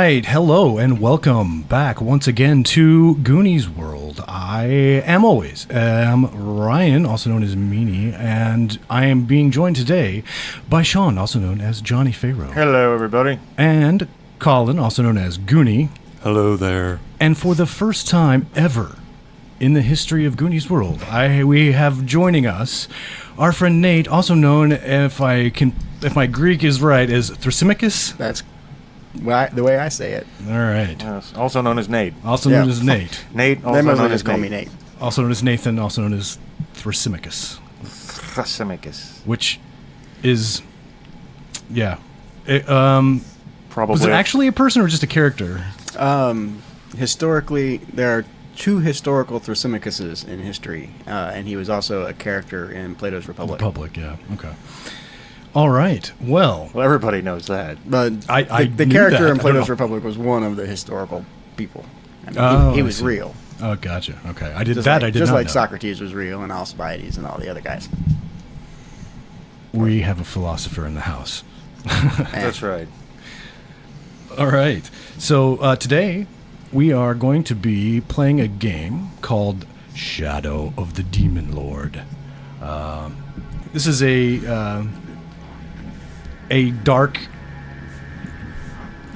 right, hello and welcome back once again to Goonies World. I am always Ryan, also known as Meanie, and I am being joined today by Sean, also known as Johnny Pharaoh. Hello, everybody. And Colin, also known as Goonie. Hello there. And for the first time ever in the history of Goonies World, we have joining us our friend Nate, also known, if my Greek is right, as Thrasymachus. That's the way I say it. All right. Yes, also known as Nate. Also known as Nate. Nate, also They known mostly as just call Nate. me Nate. Also known as Nathan, also known as Thrasymachus. Thrasymachus. Which is, yeah. Probably. Was it actually a person or just a character? Historically, there are two historical Thrasymachus in history, and he was also a character in Plato's Republic. Republic, yeah. Okay. All right. Well, Everybody knows that. But I the knew character that. in I Plato's don't know. Republic was one of the historical people. I mean, Oh, he I was see. real. Oh, gotcha. Okay. I did Just that. like, I did just not like know. Socrates was real, and Alcibiades and all the other guys. We have a philosopher in the house. That's right. All right. So today we are going to be playing a game called Shadow of the Demon Lord. This is a dark,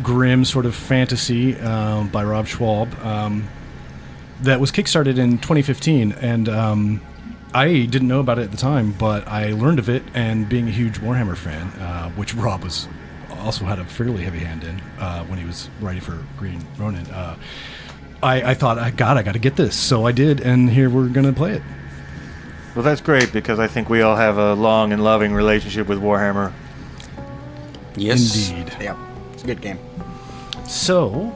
grim sort of fantasy by Rob Schwab that was kickstarted in 2015, and I didn't know about it at the time, but I learned of it, and being a huge Warhammer fan, which Rob was also had a fairly heavy hand in when he was writing for Green Ronin, I thought, I got to get this, so I did, and here we're going to play it. Well, that's great because I think we all have a long and loving relationship with Warhammer. Yes. Indeed. Yeah, it's a good game. So,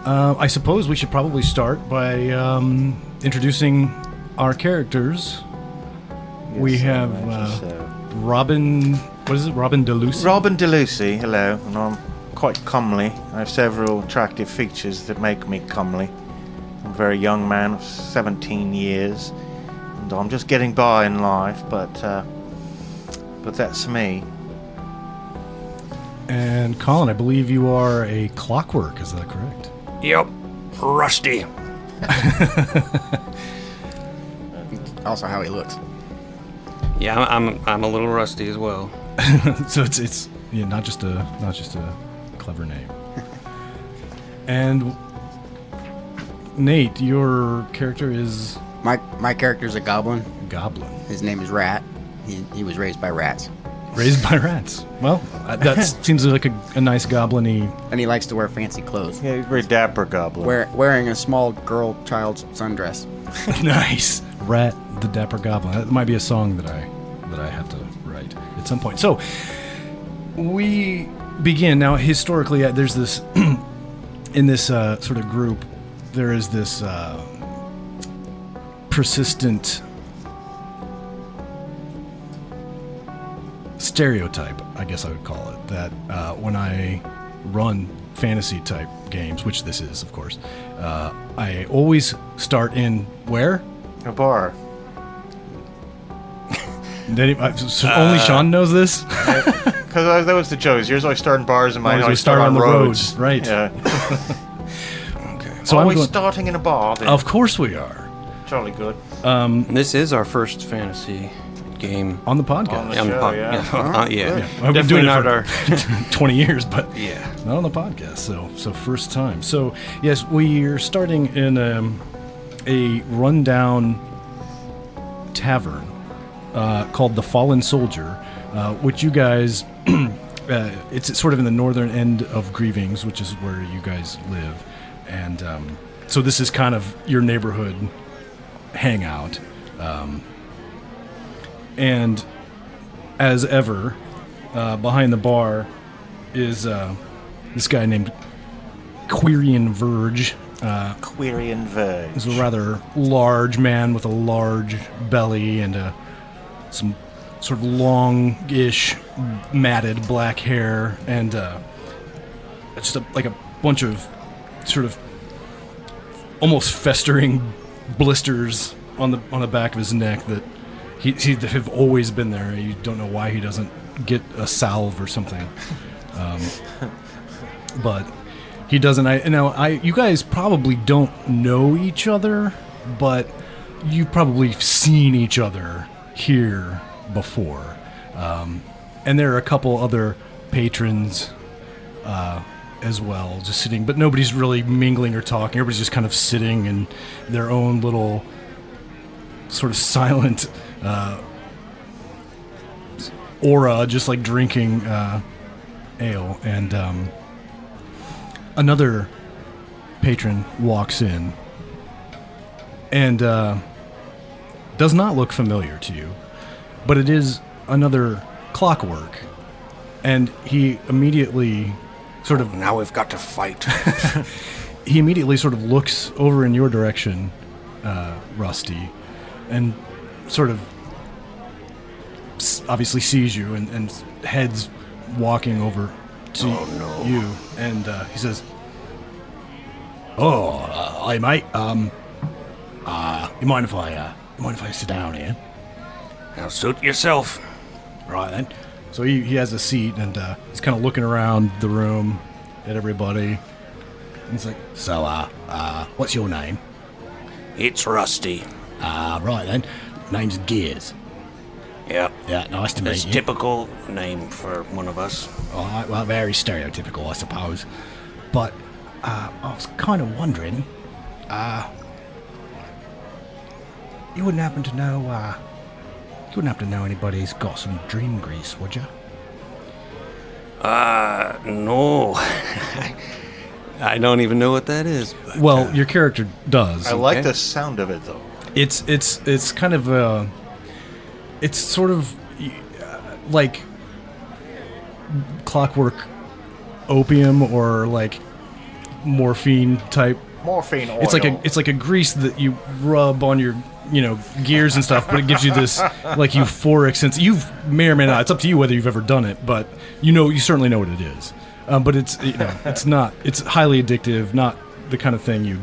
I suppose we should probably start by introducing our characters. We have Robin, what is it, Robin DeLucy? Robin DeLucy, hello. And I'm quite comely. I have several attractive features that make me comely. I'm a very young man of 17 years. And I'm just getting by in life, but that's me. And Colin, I believe you are a clockwork, is that correct? Yep. Rusty. Also, how he looks. Yeah, I'm a little rusty as well. So it's yeah, not just a clever name. And Nate, your character is My character's a goblin. Goblin. His name is Rat. He was raised by rats. Raised by rats. Well, that seems like a nice goblin-y. And he likes to wear fancy clothes. Yeah, he's a very dapper goblin. Wearing a small child's sundress. Nice. Rat the Dapper Goblin. That might be a song that I have to write at some point. So we begin now. Historically, there's this in this sort of group. There is this persistent stereotype, I guess I would call it, that when I run fantasy type games, which this is, of course, I always start in where? A bar. Only Sean knows this? Because that was the joke. Yours always start in bars and mine Always always start start on on the roads. roads, right. Yeah. Okay. So always I'm going, starting in a bar. Then. of course we are. Jolly good. This is our first fantasy game. On the podcast. On the On the show, pod- yeah. yeah. Yeah, I've been Definitely doing it not for our. 20 years, but Yeah. not on the podcast. So first time. So yes, we're starting in a rundown tavern called the Fallen Soldier, which you guys, it's sort of in the northern end of Grievings, which is where you guys live, and so this is kind of your neighborhood hangout, and as ever, behind the bar is this guy named Quirion Verge. Quirion Verge. He's a rather large man with a large belly and some sort of longish, matted black hair, and just like a bunch of sort of almost festering blisters on the back of his neck that he have always been there. You don't know why he doesn't get a salve or something. but he doesn't. You guys probably don't know each other, but you've probably seen each other here before. And there are a couple other patrons as well, just sitting, but nobody's really mingling or talking. Everybody's just kind of sitting in their own little sort of silent aura, just like drinking ale. And another patron walks in and does not look familiar to you, but it is another Clockwork. And he immediately sort of... Now we've got to fight. He immediately sort of looks over in your direction, Rusty, and sort of obviously sees you and heads walking over to you. And he says, "Hi, mate. You mind if I sit down here?" Now suit yourself. Right then. So he has a seat, and he's kind of looking around the room at everybody. And he's like, "So, what's your name?" It's Rusty. Right then. Name's Gears. Yep. Yeah, nice to meet It's you. typical name for one of us. All right, well, very stereotypical, I suppose. But I was kind of wondering, you wouldn't happen to know anybody who's got some dream grease, would you? No. I don't even know what that is. But, Well, your character does. I like Okay. the sound of it, though. It's kind of it's sort of like clockwork opium or like morphine type. Morphine oil. It's like a grease that you rub on your gears and stuff, but it gives you this like euphoric sense. You may or may not. It's up to you whether you've ever done it, but you certainly know what it is. But it's it's not. It's highly addictive. Not the kind of thing you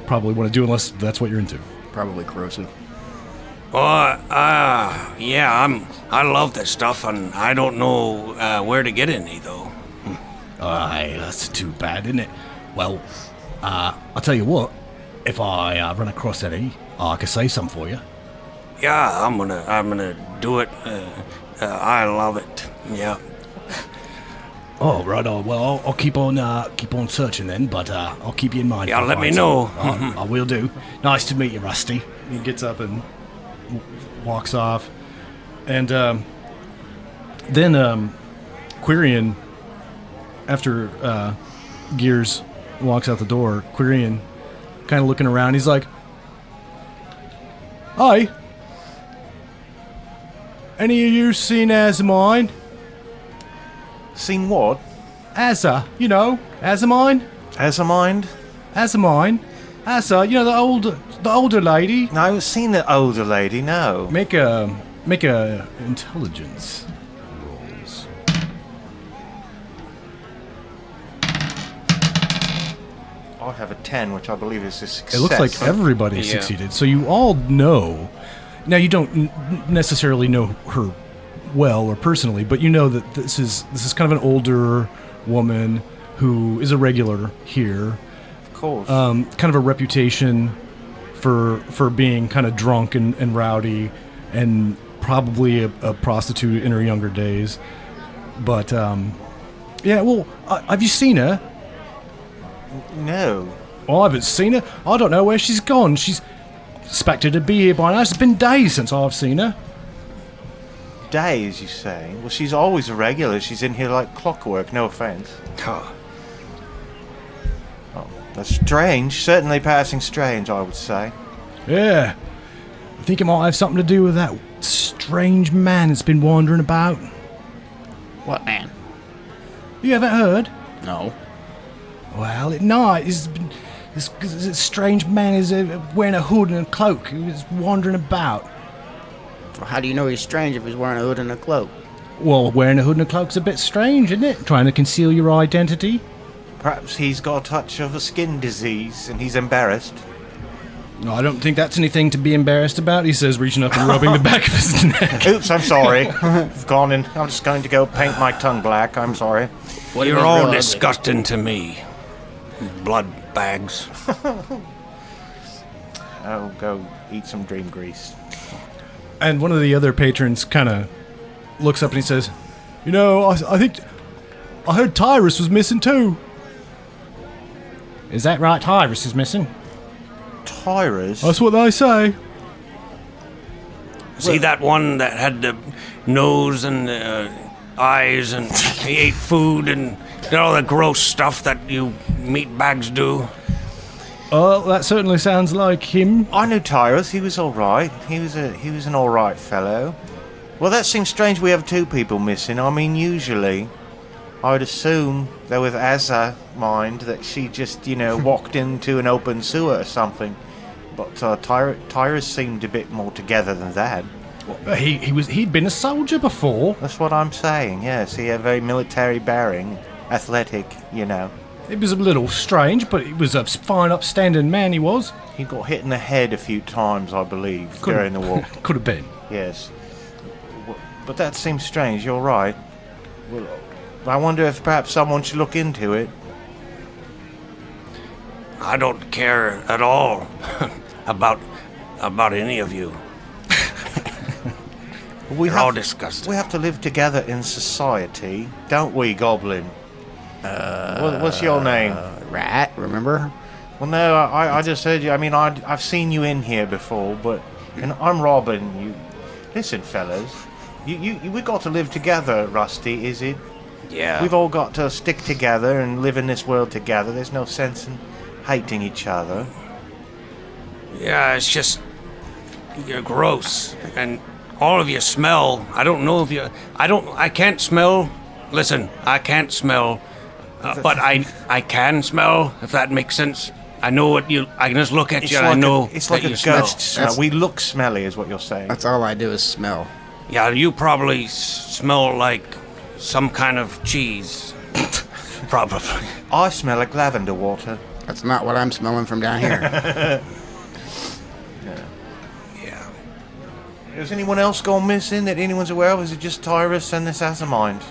probably want to do unless that's what you're into. Probably corrosive. yeah, I love this stuff, and I don't know where to get any though. Hey, that's too bad, isn't it? Well, I'll tell you what. If I run across any, I can say some for you. Yeah, I'm gonna do it. I love it. Yeah. Oh, right on. Well, I'll keep on searching then, but I'll keep you in mind. Yeah, if I let me find know. some. I will do. Nice to meet you, Rusty. He gets up and walks off, and then Quirion, after Gears walks out the door, Quirion, kind of looking around, he's like, "Hi, any of you seen Azamine?" Seen what? Asa, Azamine? Azamind? Azamine? Asa, the older lady. No, I haven't seen the older lady, no. Make a intelligence rolls. I have a 10, which I believe is a success. It looks like everybody Yeah. succeeded. So you all know. Now you don't necessarily know her well or personally, but you know that this is kind of an older woman who is a regular here. Of course. Kind of a reputation for being kind of drunk and rowdy, and probably a prostitute in her younger days. But yeah, well, have you seen her? No. Oh, I haven't seen her. I don't know where she's gone. She's expected to be here by now. It's been days since I've seen her. Days, you say? Well, she's always a regular. She's in here like clockwork, no offense. Huh. Oh, that's strange. Certainly passing strange, I would say. Yeah. I think it might have something to do with that strange man that's been wandering about. What man? You haven't heard? No. Well, at night, this strange man is wearing a hood and a cloak. He was wandering about. How do you know he's strange if he's wearing a hood and a cloak? Well, wearing a hood and a cloak's a bit strange, isn't it? Trying to conceal your identity. Perhaps he's got a touch of a skin disease and he's embarrassed. No, I don't think that's anything to be embarrassed about, he says, reaching up and rubbing the back of his neck. Oops, I'm sorry. I've gone and I'm just going to go paint my tongue black. I'm sorry. What You're was all real disgusting to me. Blood bags. I'll go eat some dream grease. And one of the other patrons kind of looks up and he says, you know, I think I heard Tyrus was missing too. Is that right? Tyrus is missing? Tyrus? That's what they say. See that one that had the nose and the eyes and he ate food and did all the gross stuff that you meat bags do? Oh, that certainly sounds like him. I knew Tyrus. He was all right. He was an all right fellow. Well, that seems strange. We have 2 people missing. I mean, usually, I would assume that with Azza mind that she just, walked into an open sewer or something. But Tyrus seemed a bit more together than that. He'd been a soldier before. That's what I'm saying. Yes, he had a very military bearing, athletic. It was a little strange, but he was a fine, upstanding man. He was. He got hit in the head a few times, I believe, during the war. Could have been. Yes. But that seems strange, you're right. Well, I wonder if perhaps someone should look into it. I don't care at all about any of you. We're all disgusting. We have to live together in society, don't we, Goblin? What's your name? Rat, remember? Well, no, I just heard you. I mean, I've seen you in here before, and I'm Robin. You listen, fellas. We got to live together, Rusty. Is it? Yeah. We've all got to stick together and live in this world together. There's no sense in hating each other. Yeah, it's just you're gross, and all of you smell. I don't know if you. I can't smell. Listen, I can't smell. But I can smell, if that makes sense. I know what you... I can just look at you and I know it's like that a you smell. ghost smell. We look smelly, is what you're saying. That's all I do is smell. Yeah, you probably smell like some kind of cheese. Probably. I smell like lavender water. That's not what I'm smelling from down here. Yeah. Has anyone else gone missing that anyone's aware of? Is it just Tyrus and this Azamind?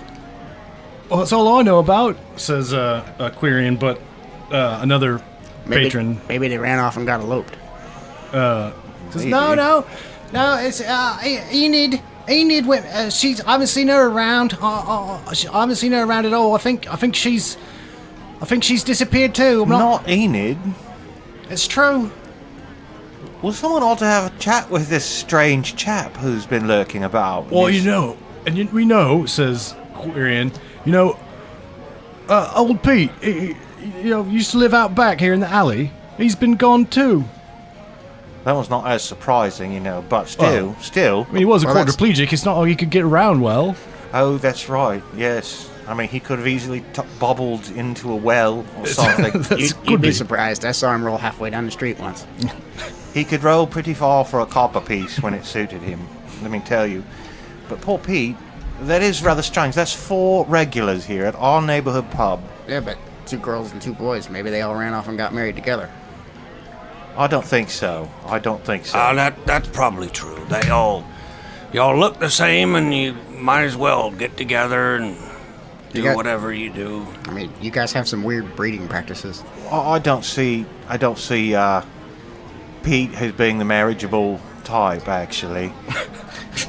Well, that's all I know about, says Quirion, but another patron Maybe they ran off and got eloped. says, no, it's Enid. She's. I haven't seen her around. I haven't seen her around at all. I think she's disappeared too. Not Enid. It's true. Well, someone ought to have a chat with this strange chap who's been lurking about. Well, we know, says Quirion. Old Pete, he used to live out back here in the alley. He's been gone too. That was not as surprising, but still. I mean, he was a quadriplegic. It's not like he could get around well. Oh, that's right, yes. I mean, he could have easily bobbled into a well or something. You'd be surprised. I saw him roll halfway down the street once. He could roll pretty far for a copper piece when it suited him, let me tell you. But poor Pete, that is rather strange. That's 4 regulars here at our neighborhood pub. Yeah, but 2 girls and 2 boys. Maybe they all ran off and got married together. I don't think so. That's probably true. Y'all look the same, and you might as well get together and do whatever you do. I mean, you guys have some weird breeding practices. I don't see Pete as being the marriageable type, actually.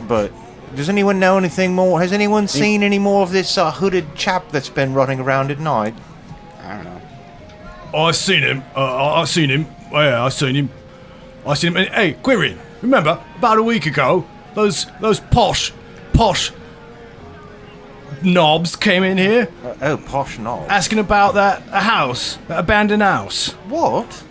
But does anyone know anything more? Has anyone seen any more of this hooded chap that's been running around at night? I don't know. I've seen him. I've seen him. Yeah, I've seen him. And, hey, Quirion, remember about a week ago, those posh knobs came in here Posh knobs. asking about that abandoned house. What?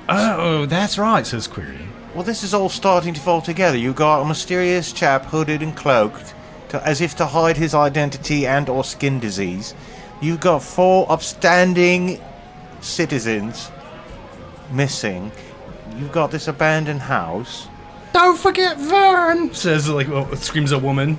Oh, that's right, says Quirion. Well, this is all starting to fall together. You got a mysterious chap hooded and cloaked, as if to hide his identity and or skin disease. You've got 4 upstanding citizens missing. You've got this abandoned house. Don't forget Vern, says screams a woman.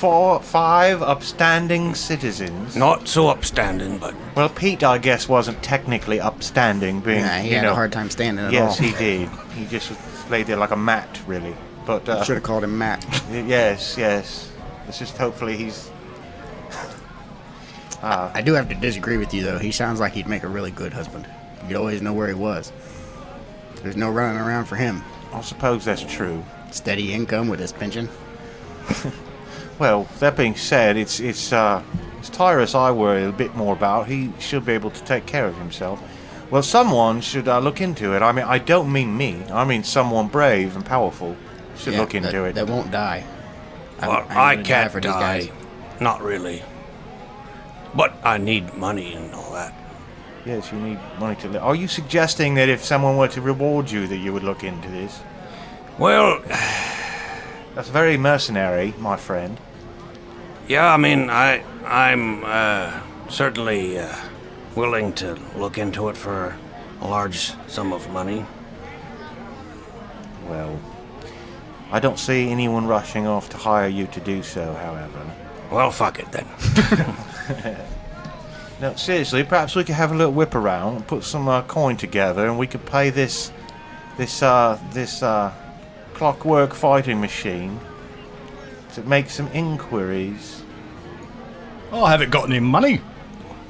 5 upstanding citizens. Not so upstanding, but Well, Pete, I guess, wasn't technically upstanding, being, Yeah, he had a hard time standing at Yes, all. he did. He just laid there like a mat, really. But, Should have called him Matt. yes. It's just hopefully he's... I do have to disagree with you, though. He sounds like he'd make a really good husband. You'd always know where he was. There's no running around for him. I suppose that's true. Steady income with his pension. Well, that being said, it's Tyrus I worry a bit more about. He should be able to take care of himself. Well, someone should look into it. I mean, I don't mean me. I mean someone brave and powerful should look into it. That won't die. well, I'm I gonna can't for these die. guys. Not really. But I need money and all that. Yes, you need money to live. Are you suggesting that if someone were to reward you that you would look into this? Well, That's very mercenary, my friend. yeah, I mean, I'm certainly willing to look into it for a large sum of money. Well, I don't see anyone rushing off to hire you to do so, however. Well, fuck it then. No, seriously, perhaps we could have a little whip around and put some coin together, and we could pay this clockwork fighting machine to make some inquiries. Oh, I haven't got any money.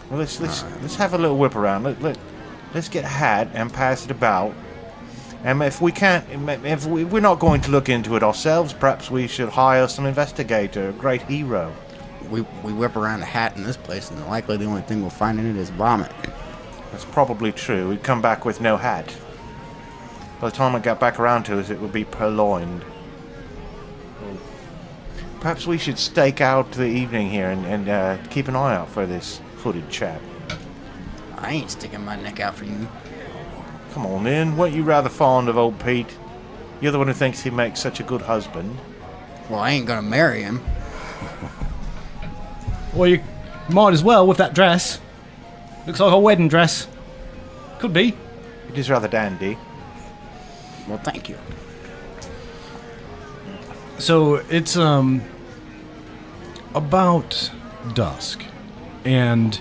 Well, let's have a little whip around. Let's get a hat and pass it about. And if we're not going to look into it ourselves, perhaps we should hire some investigator, a great hero. We whip around a hat in this place, and likely the only thing we'll find in it is vomit. That's probably true. We'd come back with no hat. By the time I got back around to us, it would be purloined. Perhaps we should stake out the evening here and keep an eye out for this hooded chap. I ain't sticking my neck out for you. Come on, then. Weren't you rather fond of old Pete? You're the one who thinks he makes such a good husband. Well, I ain't gonna marry him. Well, you might as well with that dress. Looks like a wedding dress. Could be. It is rather dandy. Well, thank you. So it's about dusk, and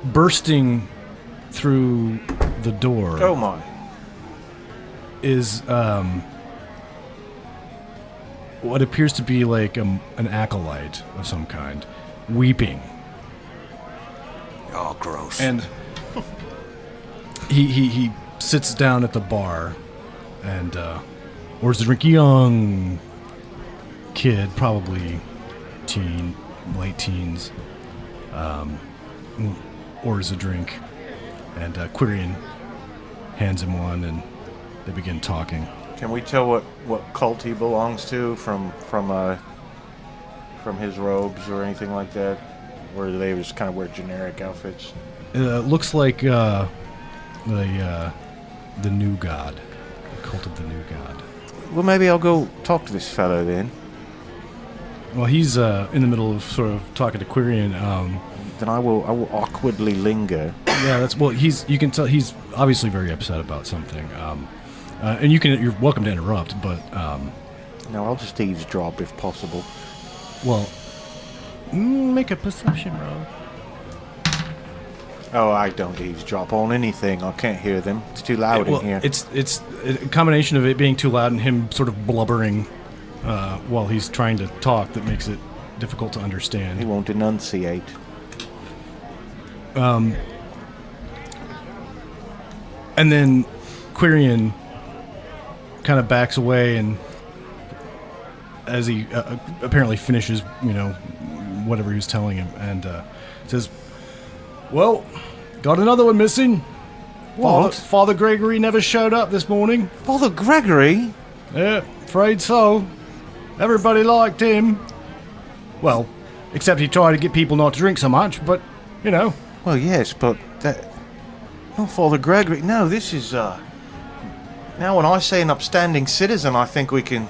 bursting through the door Oh my. is what appears to be like an acolyte of some kind, weeping. Oh, gross. And he sits down at the bar and orders a drink. Young kid, probably late teens, orders a drink, and Quirion hands him one, and they begin talking. Can we tell what cult he belongs to from his robes or anything like that? Or do they just kind of wear generic outfits? Looks like the new god, the cult of the new god. Well, maybe I'll go talk to this fellow then. Well, he's in the middle of sort of talking to Quirion. Then I will awkwardly linger. Yeah, that's well. You can tell he's obviously very upset about something. And you're welcome to interrupt, but No, I'll just eavesdrop if possible. well, make a perception roll. Oh, I don't eavesdrop on anything. I can't hear them. It's too loud Well, in here. it's a combination of it being too loud and him sort of blubbering while he's trying to talk that makes it difficult to He understand. won't enunciate. And then Quirion kind of backs away, and as he apparently finishes, whatever he was telling him, and says, "Well, got another one missing. What? Father Gregory never showed up this morning. Father Gregory? Yeah, afraid so. Everybody liked him. Well, except he tried to get people not to drink so much, but, Well, yes, but that... Oh, Father Gregory. No, this is, Now, when I say an upstanding citizen, I think we can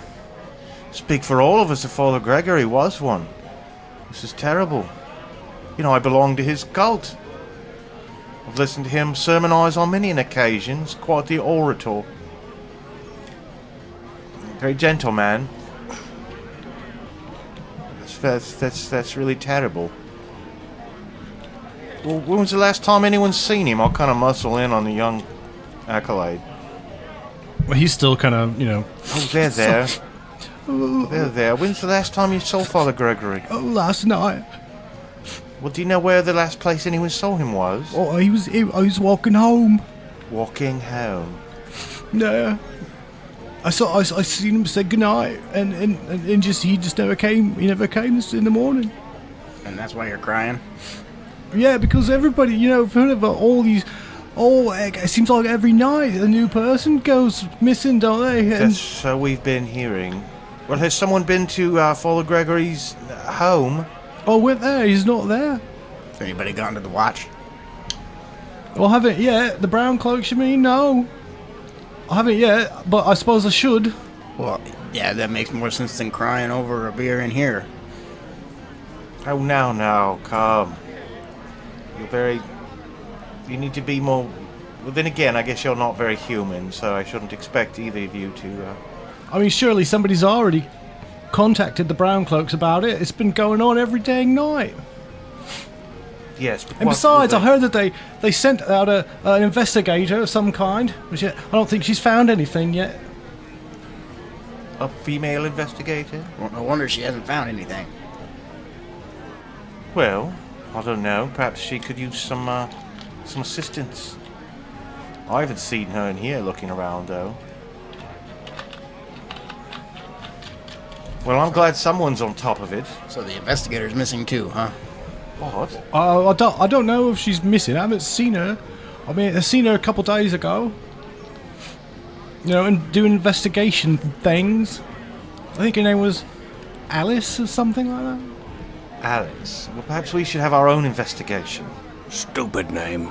speak for all of us if Father Gregory was one. This is terrible. I belong to his cult. I've listened to him sermonize on many an occasions, quite the orator. Very gentle man. That's really terrible. Well, when was the last time anyone's seen him? I'll kind of muscle in on the young acolyte. Well, he's still kind of, Oh, there. There. When's the last time you saw Father Gregory? Oh, last night. Well, do you know where the last place anyone saw him was? Oh, I was walking home. Walking home. No. I seen him say goodnight, and he just never came. He never came in the morning. And that's why you're crying? Yeah, because everybody, all these, it seems like every night a new person goes missing, don't they? And That's so we've been hearing. Well, has someone been to Father Gregory's home? oh, we're there. He's not there. Has anybody gone to the watch? Well, I haven't yet. The brown cloaks, you mean? No. I haven't yet, but I suppose I should. Well, yeah, that makes more sense than crying over a beer in here. Oh, now, come. You need to be more... Well, then again, I guess you're not very human, so I shouldn't expect either of you to... I mean, surely somebody's already contacted the brown cloaks about it. It's been going on every dang night. Yes, but And besides, I heard that they sent out an investigator of some kind, which I don't think she's found anything yet. A female investigator? Well, no wonder she hasn't found anything. Well, I don't know. Perhaps she could use some assistance. I haven't seen her in here looking around, though. Well, I'm glad someone's on top of it. So the investigator's missing too, huh? What? I don't know if she's missing. I haven't seen her. I mean, I seen her a couple days ago. And doing investigation things. I think her name was Alice or something like that. Alice. Well, perhaps we should have our own investigation. Stupid name.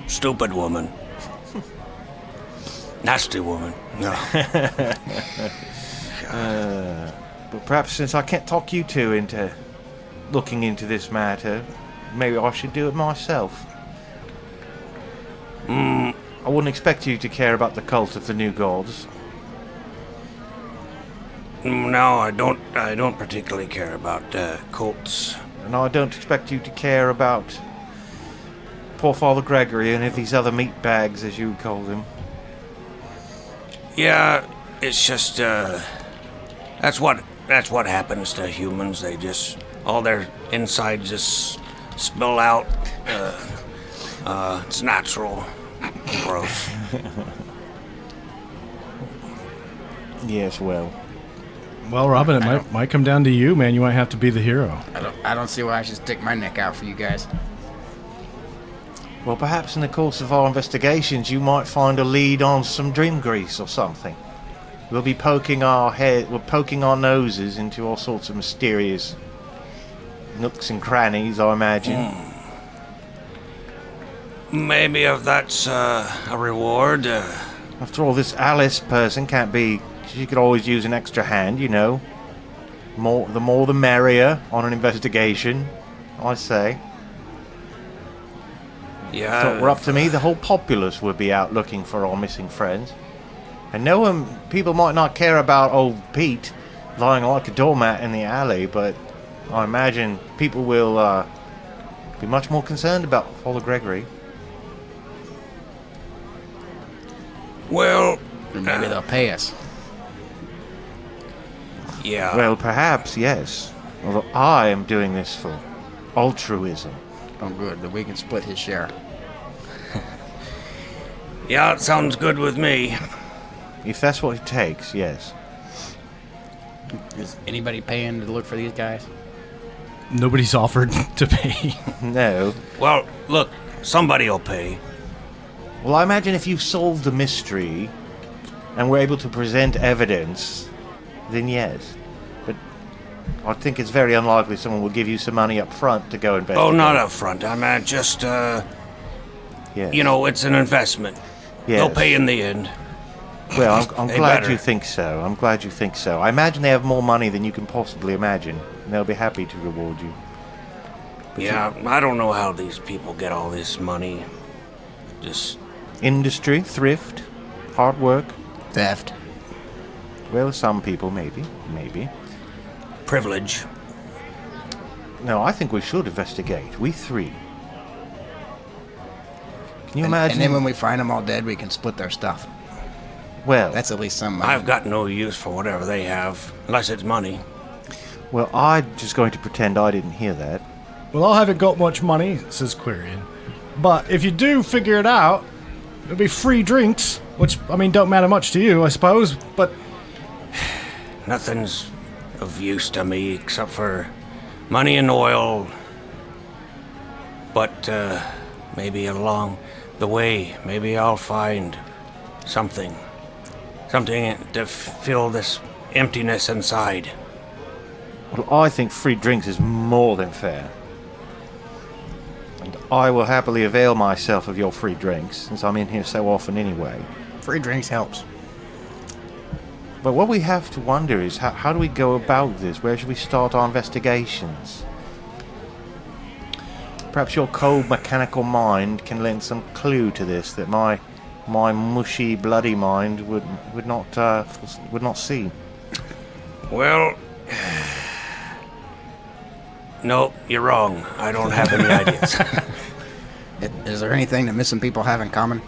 Stupid woman. Nasty woman. No. But perhaps since I can't talk you two into looking into this matter, maybe I should do it myself. I wouldn't expect you to care about the cult of the new gods. No, I don't particularly care about cults. And I don't expect you to care about poor Father Gregory and these other meatbags, as you would call them. Yeah, it's just that's what happens to humans. They just all their insides just spill out. It's natural. Gross. Yes, well. Well, Robin, it might come down to you, man. You might have to be the hero. I don't see why I should stick my neck out for you guys. Well, perhaps in the course of our investigations, you might find a lead on some dream grease or something. We'll be poking our noses into all sorts of mysterious nooks and crannies, I imagine. Maybe if that's a reward. After all, this Alice person can't be... She could always use an extra hand, The more the merrier on an investigation, I say. Yeah. If it were up to me, the whole populace would be out looking for our missing friends. I know people might not care about old Pete lying like a doormat in the alley, but I imagine people will be much more concerned about Father Gregory. Well, Or maybe they'll pay us. Yeah. Well, perhaps, yes. Although I am doing this for altruism. Oh, good. Then we can split his share. Yeah, it sounds good with me. If that's what it takes, yes. Is anybody paying to look for these guys? Nobody's offered to pay. No. Well, look, somebody will pay. Well, I imagine if you solved the mystery and were able to present evidence, then yes. But I think it's very unlikely someone will give you some money up front to go investigate. Oh, not up front. I meant just, Yes. it's an investment. Yes. They'll pay in the end. Well, I'm They glad better. you think so. I'm glad you think so. I imagine they have more money than you can possibly imagine, and they'll be happy to reward you. But Yeah, I don't know how these people get all this money. Just, industry, thrift, hard work. Theft. Well, some people, maybe. privilege. No, I think we should investigate. We three. Can you imagine? And then when we find them all dead, we can split their stuff. Well, That's at least some money. I've got no use for whatever they have, unless it's money. well, I'm just going to pretend I didn't hear that. Well, I haven't got much money, says Quirion. But if you do figure it out, it'll be free drinks, which, I mean, don't matter much to you, I suppose, but... Nothing's of use to me except for money and oil. But maybe along the way, maybe I'll find something. Something to fill this emptiness inside. Well, I think free drinks is more than fair. And I will happily avail myself of your free drinks, since I'm in here so often anyway. Free drinks helps. But what we have to wonder is, how do we go about this? Where should we start our investigations? Perhaps your cold mechanical mind can lend some clue to this that my mushy, bloody mind would not see. Well, no, you're wrong. I don't have any ideas. Is there anything that missing people have in common?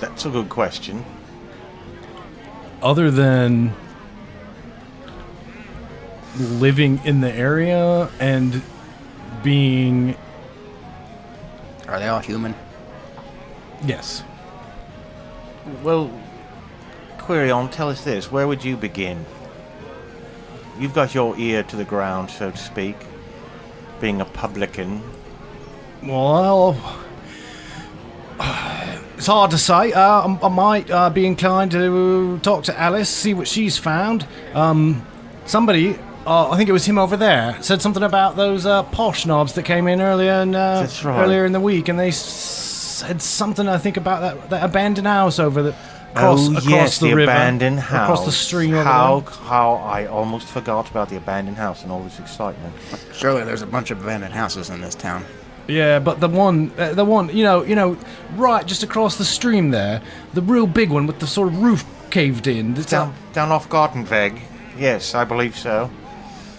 That's a good question. Other than living in the area and being... Are they all human? Yes. Well, Quirion, tell us this. Where would you begin? You've got your ear to the ground, so to speak, being a publican. Well, it's hard to say. I might be inclined to talk to Alice, see what she's found. Somebody, I think it was him over there, said something about those Posh Nobs that came in earlier That's right. earlier in the week, and they said something, I think, about that abandoned house over the across the river, abandoned house. across the stream. Over How I almost forgot about the abandoned house and all this excitement. Surely there's a bunch of abandoned houses in this town. there. Yeah, but the one, you know, right just across the stream there, the real big one with the sort of roof caved in. It's Down off Gartenweg. Yes, I believe so.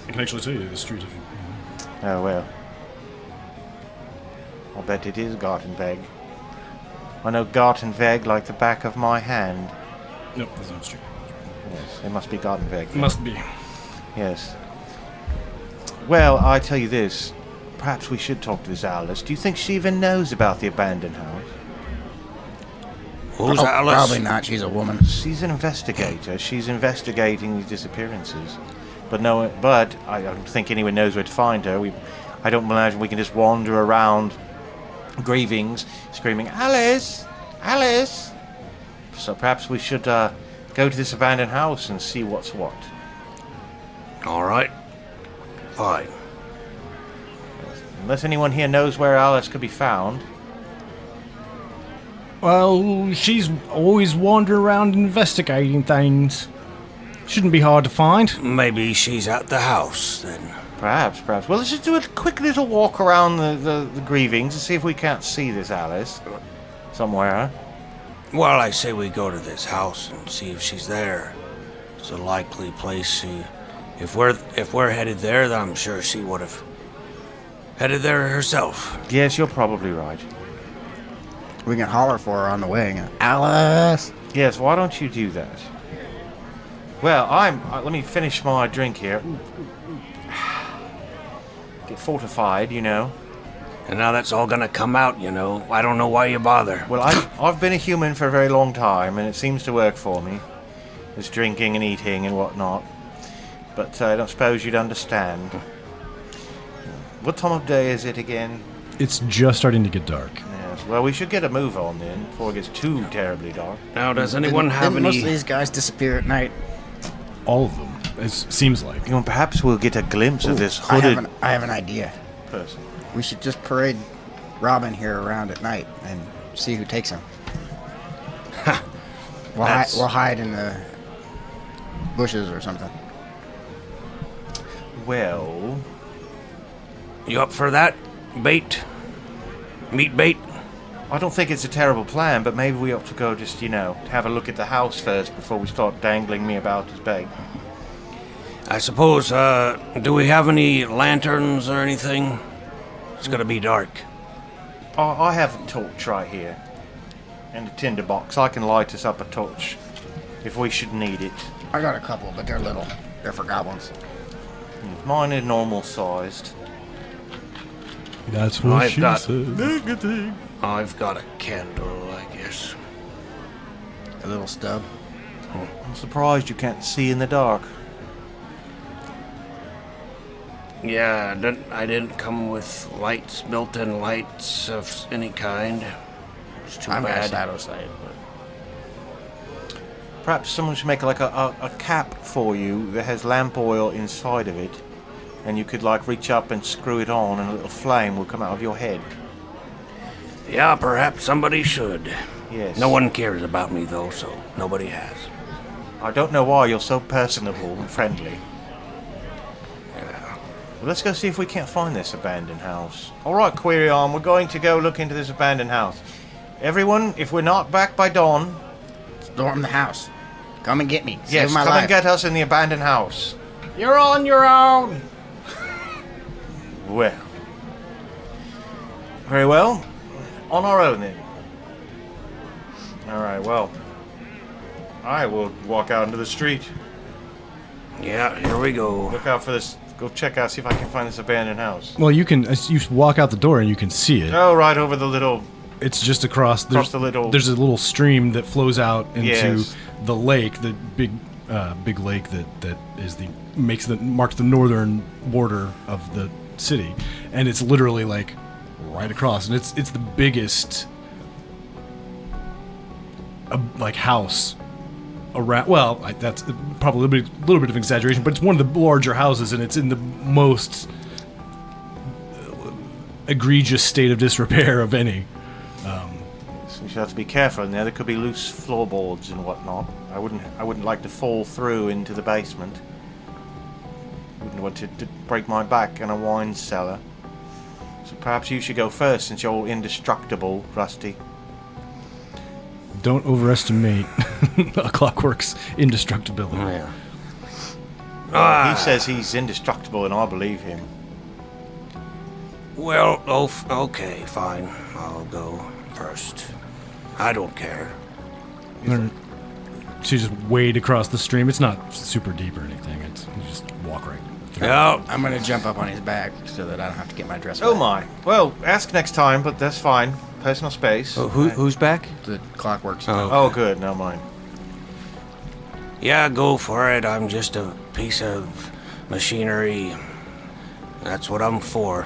I can actually tell you the street. Oh, well. I'll bet it is Gartenweg. I know Gartenweg like the back of my hand. Nope, there's no street. Yes, it must be Gartenweg. Must be. Yes. Well, I tell you this. Perhaps we should talk to this Alice. Do you think she even knows about the abandoned house? Who's Alice? Probably not. She's a woman. She's an investigator. She's investigating these disappearances. But I don't think anyone knows where to find her. I don't imagine we can just wander around Grievings screaming, Alice! Alice! So perhaps we should go to this abandoned house and see what's what. All right. Fine. Unless anyone here knows where Alice could be found. Well, she's always wandering around investigating things. Shouldn't be hard to find. Maybe she's at the house, then. Perhaps. Well, let's just do a quick little walk around the Grievings and see if we can't see this Alice somewhere. Well, I say we go to this house and see if she's there. It's a likely place. If we're headed there, then I'm sure she would have headed there herself. Yes, you're probably right. We can holler for her on the way. Alice! Yes, why don't you do that? Well, let me finish my drink here. Get fortified, you know. And now that's all gonna come out, you know. I don't know why you bother. Well, I've been a human for a very long time, and it seems to work for me. This drinking and eating and whatnot. But I don't suppose you'd understand. What time of day is it again? It's just starting to get dark. Yes, well, we should get a move on then, before it gets too terribly dark. Now, does anyone have Didn't most of any... these guys disappear at night? All of them, it seems like. You know, perhaps we'll get a glimpse of this I hooded have an idea. person. We should just parade Robin here around at night and see who takes him. We'll hide in the bushes or something. Well... You up for that? Bait? Meat bait? I don't think it's a terrible plan, but maybe we ought to go just, have a look at the house first before we start dangling me about as bait. I suppose, do we have any lanterns or anything? It's gonna be dark. I have a torch right here. And a tinder box. I can light us up a torch if we should need it. I got a couple, but they're little. They're for goblins. Mine are normal sized. That's what I've got- said. I've got a candle, I guess. A little stub. I'm surprised you can't see in the dark. Yeah, I didn't come with lights, built-in lights of any kind. It's too I've got a bad. shadow sight, but Perhaps someone should make like a cap for you that has lamp oil inside of it. And you could like reach up and screw it on and a little flame will come out of your head. Yeah, perhaps somebody should. Yes. No one cares about me, though, so nobody has. I don't know why you're so personable and friendly. Well, let's go see if we can't find this abandoned house. Alright, Query Arm, we're going to go look into this abandoned house. Everyone, if we're not back by dawn... storm the house. Come and get me. Save Yes, my come life. and get us in the abandoned house. You're on your own. Well. Very well. On our own then. Alright, well. I will walk out into the street. Yeah, here we go. Look out for this. Go check out, see if I can find this abandoned house. Well, you can. You walk out the door and you can see it. Oh, right over the little... It's just across. Across the little- There's a little stream that flows out into Yes. the lake, the big lake that is marks the northern border of the city, and it's literally like right across, and it's the biggest like house around. Well, that's probably a little bit of exaggeration, but it's one of the larger houses, and it's in the most egregious state of disrepair of any. So we should have to be careful in there. There could be loose floorboards and whatnot. I wouldn't like to fall through into the basement. Wouldn't want to break my back in a wine cellar. So perhaps you should go first since you're indestructible, Rusty. Don't overestimate a Clockwork's indestructibility. Yeah. He says he's indestructible and I believe him. Well, okay, fine. I'll go first. I don't care. So you just wade across the stream. It's not super deep or anything. You just walk right through. Yeah. I'm gonna jump up on his back so that I don't have to get my dress Oh wet. my. Well, ask next time, but that's fine. Personal space. Who's back? The clockworks. Oh, good. No mind. Yeah, go for it. I'm just a piece of machinery. That's what I'm for.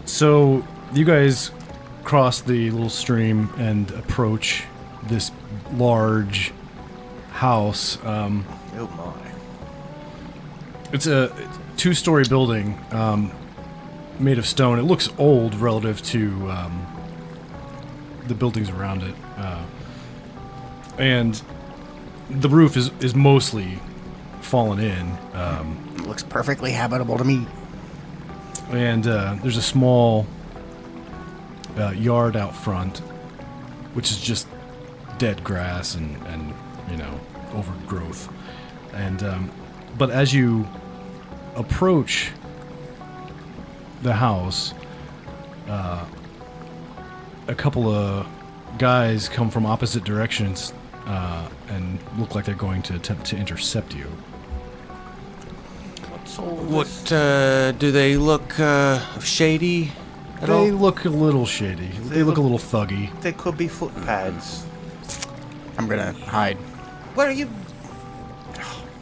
So you guys cross the little stream and approach this large house. Oh my. It's a two-story building made of stone. It looks old relative to the buildings around it. And the roof is mostly fallen in. It looks perfectly habitable to me. And there's a small yard out front, which is just dead grass and overgrowth. And but as you approach the house, a couple of guys come from opposite directions and look like they're going to attempt to intercept you. What, do they look, shady at all? They look a little shady. They look a little thuggy. There could be footpads. I'm gonna hide. Where are you?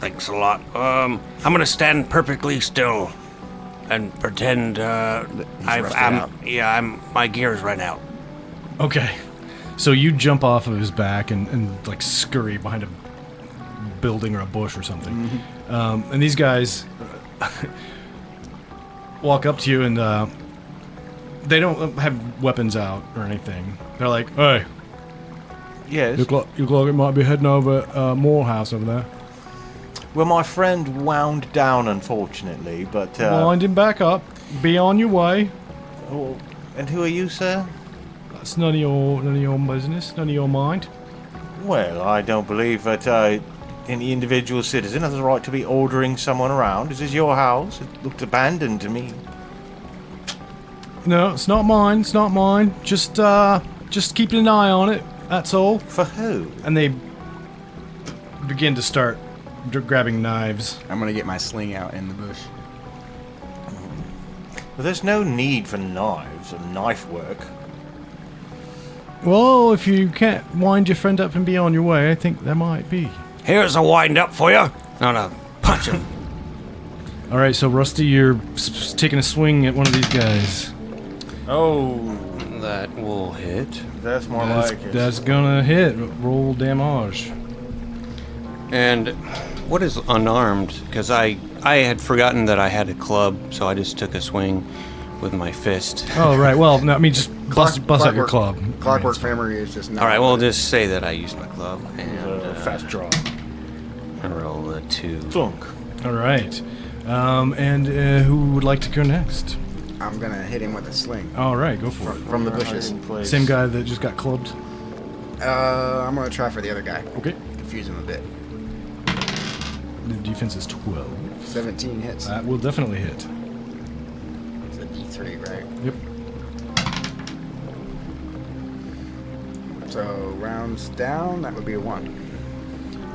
Thanks a lot. I'm gonna stand perfectly still and pretend, my gear's run out. Okay. So you jump off of his back and like scurry behind a building or a bush or something. Mm-hmm. And these guys walk up to you and they don't have weapons out or anything. They're like, "Hey, Yes. you look like it might be heading over Morehouse over there. Well, my friend wound down, unfortunately, but... Wind him back up. Be on your way. oh, and who are you, sir? That's none of your business. None of your mind." Well, I don't believe that any individual citizen has the right to be ordering someone around. Is this your house? It looked abandoned to me. No, it's not mine. It's not mine. Just keeping an eye on it. That's all. For who? And they begin to start grabbing knives. I'm gonna get my sling out in the bush. Well, there's no need for knives or knife work. Well, if you can't wind your friend up and be on your way, I think there might be. Here's a wind up for you. No, punch him. All right, so Rusty, you're taking a swing at one of these guys. Oh, That will hit. that's more like it. That's gonna hit. Roll damage. And what is unarmed? Because I had forgotten that I had a club, so I just took a swing with my fist. Oh, right. Well, no, I mean, just bust out your club. Clockwork memory is just not. All right, well, just say that I used my club. And Fast draw. I roll a 2. Thunk. All right. And who would like to go next? I'm gonna hit him with a sling All right, go for it. from the bushes. Same guy that just got clubbed. I'm gonna try for the other guy. Okay. Confuse him a bit. The defense is 12. 17 hits. That will definitely hit. It's a D3, right? Yep. So rounds down, that would be a 1.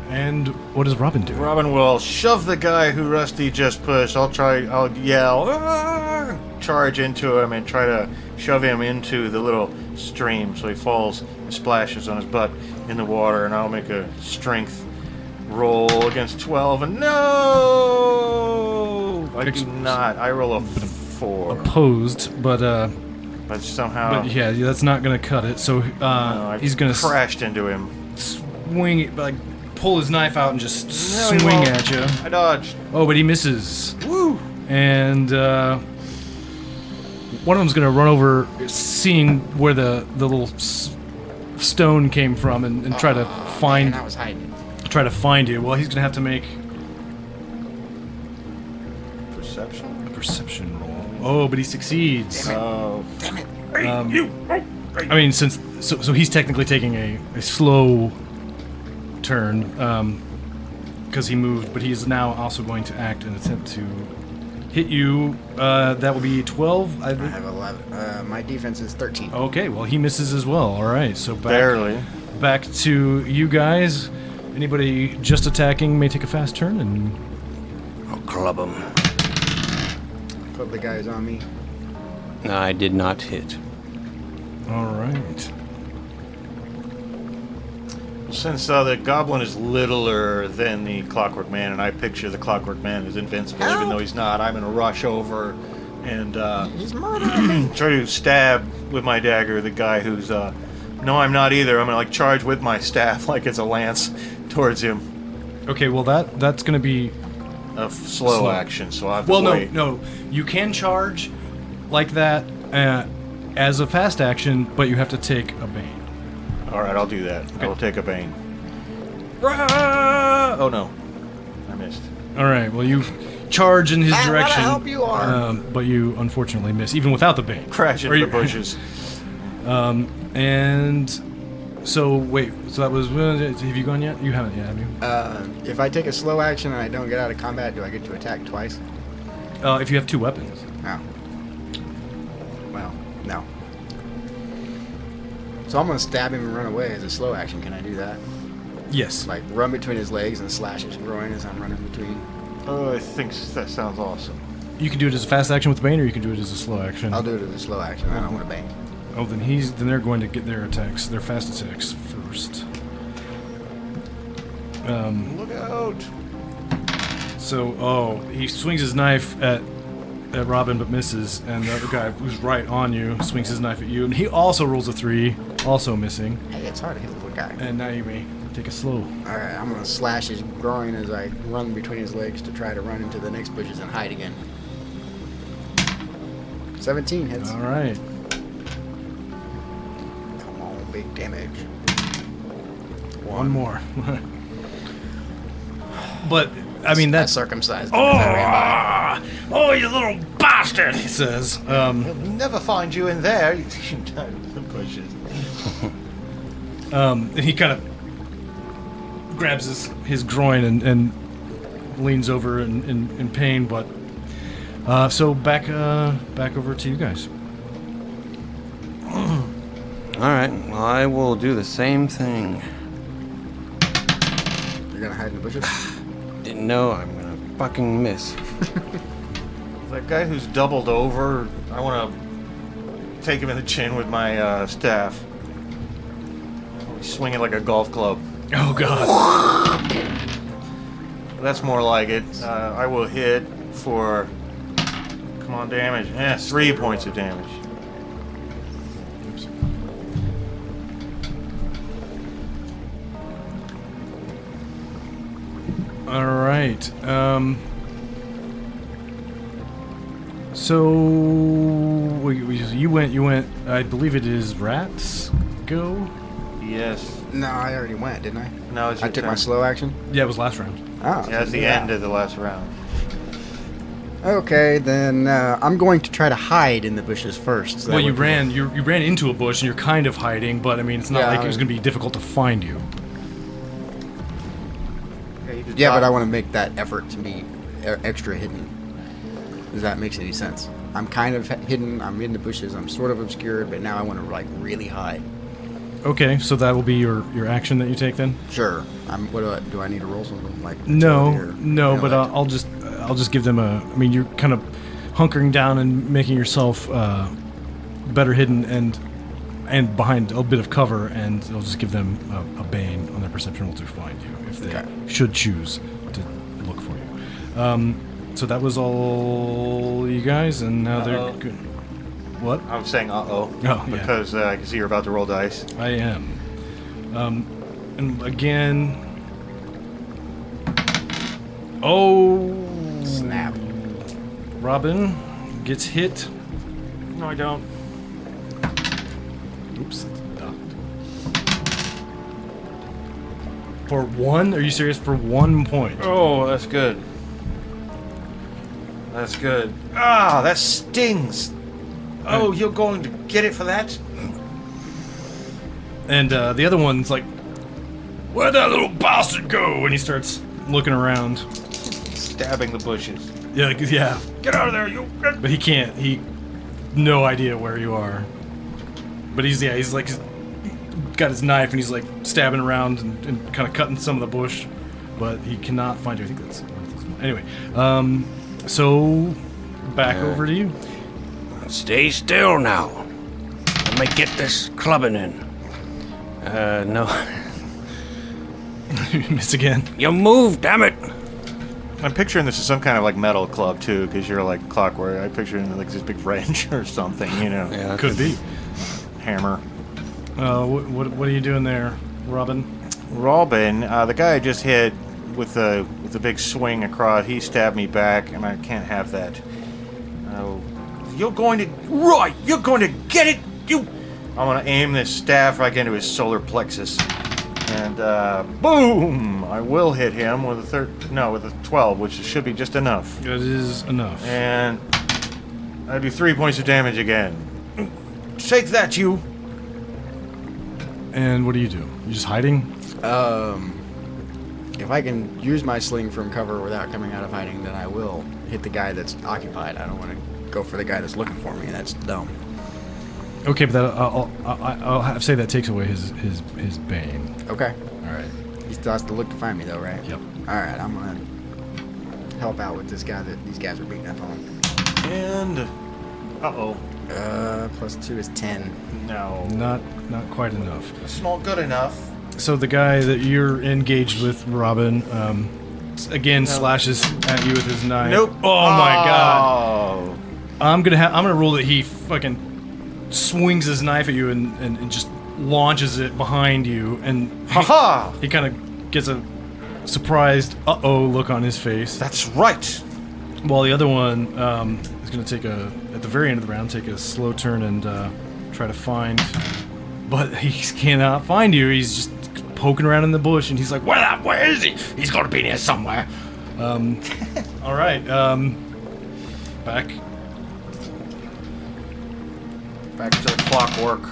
And what does Robin do? Robin will shove the guy who Rusty just pushed. I'll yell, "Ah!" Charge into him and try to shove him into the little stream so he falls and splashes on his butt in the water, and I'll make a strength roll against 12, and no! I do not. I roll a 4. Opposed, but somehow... but yeah, that's not gonna cut it. So I he's gonna crashed into him. swing it, like pull his knife out and just No, he swing won't. at you. I dodged. Oh, but he misses. Woo! And one of them's gonna run over, seeing where the little stone came from, and try to find Man, I was hiding. you. Well, he's gonna have to make Perception? a perception roll. Oh, but he succeeds. Oh. Damn it. I mean, so he's technically taking a slow turn because he moved, but he's now also going to act and attempt to hit you. That will be 12. I have 11. My defense is 13. Okay, well, he misses as well. All right, so Barely. back to you guys. Anybody just attacking may take a fast turn, and I'll club him. Put the guys on me. No, I did not hit. all right. Since the goblin is littler than the Clockwork Man, and I picture the Clockwork Man as invincible, even though he's not, I'm going to rush over and He's murdering me. try to stab with my dagger the guy who's... no, I'm not either. I'm going to charge with my staff like it's a lance towards him. Okay, well, that's going to be... A slow Slow. action, so I have to Well, wait. no. You can charge like that as a fast action, but you have to take a bane. All right, I'll do that. Okay. I will take a bane. Oh, no. I missed. All right, well, you charge in his Ah, what a direction. help you are. But you unfortunately miss, even without the bane. Crash Or into you- the bushes. And so, wait, so that was... have you gone yet? You haven't yet, have you? If I take a slow action and I don't get out of combat, do I get to attack twice? If you have 2 weapons. No. Well, no. So I'm gonna stab him and run away as a slow action. Can I do that? Yes. Like run between his legs and slash his groin as I'm running between. Oh, I think that sounds awesome. You can do it as a fast action with the bane, or you can do it as a slow action. I'll do it as a slow action. I don't want to bang. Oh, then they're going to get their attacks, their fast attacks first. Look out! So, he swings his knife at Robin but misses, and the other guy who's right on you swings his knife at you, and he also rolls a 3, also missing. Hey, it's hard to hit the little guy. And now you may take a slow. All right, I'm gonna slash his groin as I run between his legs to try to run into the next bushes and hide again. 17 hits. All right. Come on, big damage. One more. But, I mean, that's... circumcised. Oh, you little bastard, he says. He'll never find you in there. You know, the bushes. And he kind of grabs his groin and leans over in pain. But so back over to you guys. All right. Well, I will do the same thing. You're gonna hide in the bushes? Didn't know I'm gonna fucking miss. That guy who's doubled over, I want to take him in the chin with my staff. Swing it like a golf club. Oh God. That's more like it. I will hit for, come on, damage. 3 points of damage. Oops. All right. So you went. I believe it is Rat's go. Yes. No, I already went, didn't I? No, it's I your took my turn. slow action. Yeah, it was last round. Oh, Yeah, it's the end of the last round. Okay, then I'm going to try to hide in the bushes first. So Well, that you way people- ran into a bush and you're kind of hiding, but I mean, it's not Yeah, like I it was was- going to be difficult to find you. Yeah, but I want to make that effort to be extra hidden. Does that make any sense? I'm kind of hidden. I'm in the bushes. I'm sort of obscured, but now I want to like really hide. Okay, so that will be your action that you take then. Sure. What do I need to roll something like? No, agility or no, but intellect? I'll just give them a. I mean, you're kind of hunkering down and making yourself better hidden and behind a bit of cover, and it'll just give them a bane on their perception roll to find you if they Okay. should choose to look for you. So that was all you guys, and now Uh-oh. they're good. What? I'm saying uh-oh. Oh, yeah. Because I can see you're about to roll dice. I am. And again. Oh. Snap. Robin gets hit. No, I don't. Oops, it's docked. For one? Are you serious? For 1 point? Oh, that's good. That's good. Ah, that stings. Oh, you're going to get it for that? And the other one's like, where'd that little bastard go? And he starts looking around. Stabbing the bushes. Yeah, yeah. Get out of there, you. But he can't. He no idea where you are. But he's like got his knife and he's like stabbing around and kind of cutting some of the bush, but he cannot find you. I think that's anyway. So back over to you. Stay still now. Let me get this clubbing in. No. You miss again. You move, damn it! I'm picturing this as some kind of like metal club too, because you're like clockwork. I picture it in like this big wrench or something, you know. Yeah, Could be. Hammer. What are you doing there, Robin? Robin, the guy I just hit with the big swing across, he stabbed me back, and I can't have that. You're going to get it. I'm gonna aim this staff right into his solar plexus, and boom! I will hit him with a 12, which should be just enough. That is enough. And I do 3 points of damage again. Take that, you. And what do? You just hiding? If I can use my sling from cover without coming out of hiding, then I will hit the guy that's occupied. I don't want to go for the guy that's looking for me. That's dumb. Okay, but that I'll have to say that takes away his bane. Okay. All right. He still has to look to find me, though, right? Yep. All right, I'm gonna help out with this guy that these guys are beating up on. And uh-oh. +2 is 10. No. Not quite enough. It's not good enough. So the guy that you're engaged with, Robin, again slashes at you with his knife. Nope. Oh my god. Oh. I'm gonna roll that he fucking swings his knife at you and just launches it behind you, and Ha-ha! he kind of gets a surprised uh-oh look on his face. That's right. While the other one is gonna take at the very end of the round, take a slow turn and try to find, but he cannot find you. He's just poking around in the bush, and he's like, where is he? He's gotta be near somewhere. All right, back Back to the clockwork.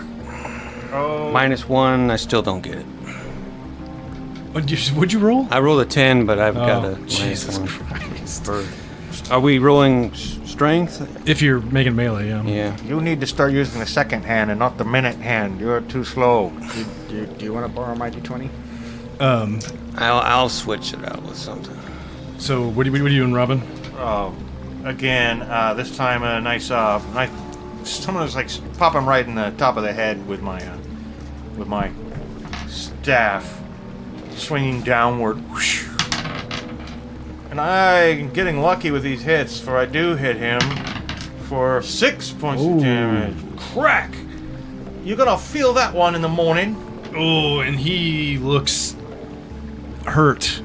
Oh. -1, I still don't get it. Would you roll? I rolled a 10, but I've got a Jesus one. Christ. Are we rolling strength? If you're making melee, yeah. Yeah. You need to start using the second hand and not the minute hand. You're too slow. Do you want to borrow my d20? I'll switch it out with something. So what are you doing, Robin? Again, this time a nice someone was like pop him right in the top of the head with my staff, swinging downward. Whoosh. And I'm getting lucky with these hits, for I do hit him for 6 points of damage. Crack! You're gonna feel that one in the morning. Oh, and he looks hurt.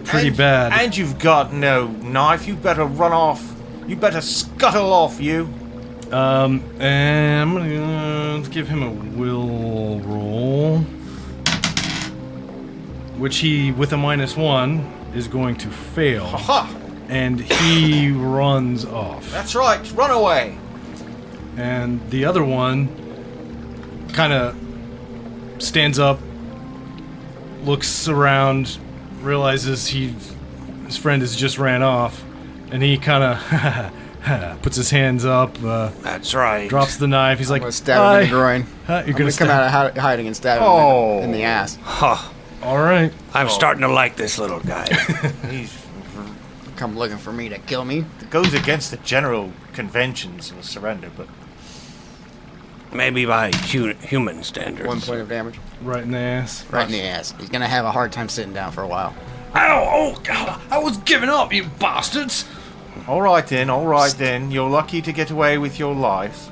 Pretty bad. And you've got no knife. You better run off. You better scuttle off, you. And I'm gonna give him a will roll, which he, with a -1, is going to fail. Ha! And he runs off. That's right. Run away. And the other one kind of stands up, looks around, realizes his friend has just ran off, and he kind of puts his hands up. That's right. Drops the knife. He's I'm like, gonna stab him in the groin. You're gonna come out of hiding and stab him in the ass. Huh. All right. I'm starting to like this little guy. He's Come looking for me to kill me. it goes against the general conventions of surrender, but Maybe by human standards. 1 point of damage. Right in the ass. Right in the ass. He's gonna have a hard time sitting down for a while. Ow! Oh, God! I was giving up, you bastards! all right then. You're lucky to get away with your life.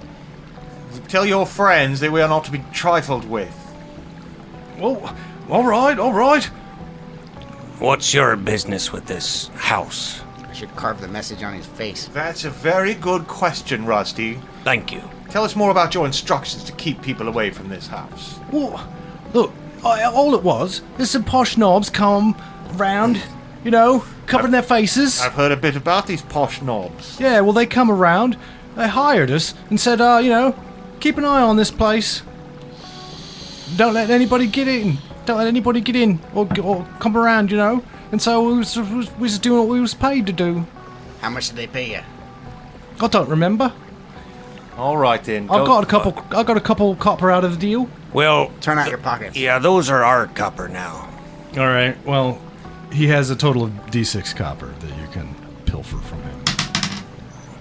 Tell your friends that we are not to be trifled with. Oh, all right. What's your business with this house? I should carve the message on his face. That's a very good question, Rusty. Thank you. Tell us more about your instructions to keep people away from this house. Well, look, all it was is some posh knobs come round, covering their faces. I've heard a bit about these posh knobs. Yeah, well, they come around, they hired us, and said, keep an eye on this place. Don't let anybody get in. Or come around, And so we was doing what we was paid to do. How much did they pay you? I don't remember. All right then. I got a couple copper out of the deal. Well, Turn out your pockets. yeah, those are our copper now. All right. Well, he has a total of D6 copper that you can pilfer from him.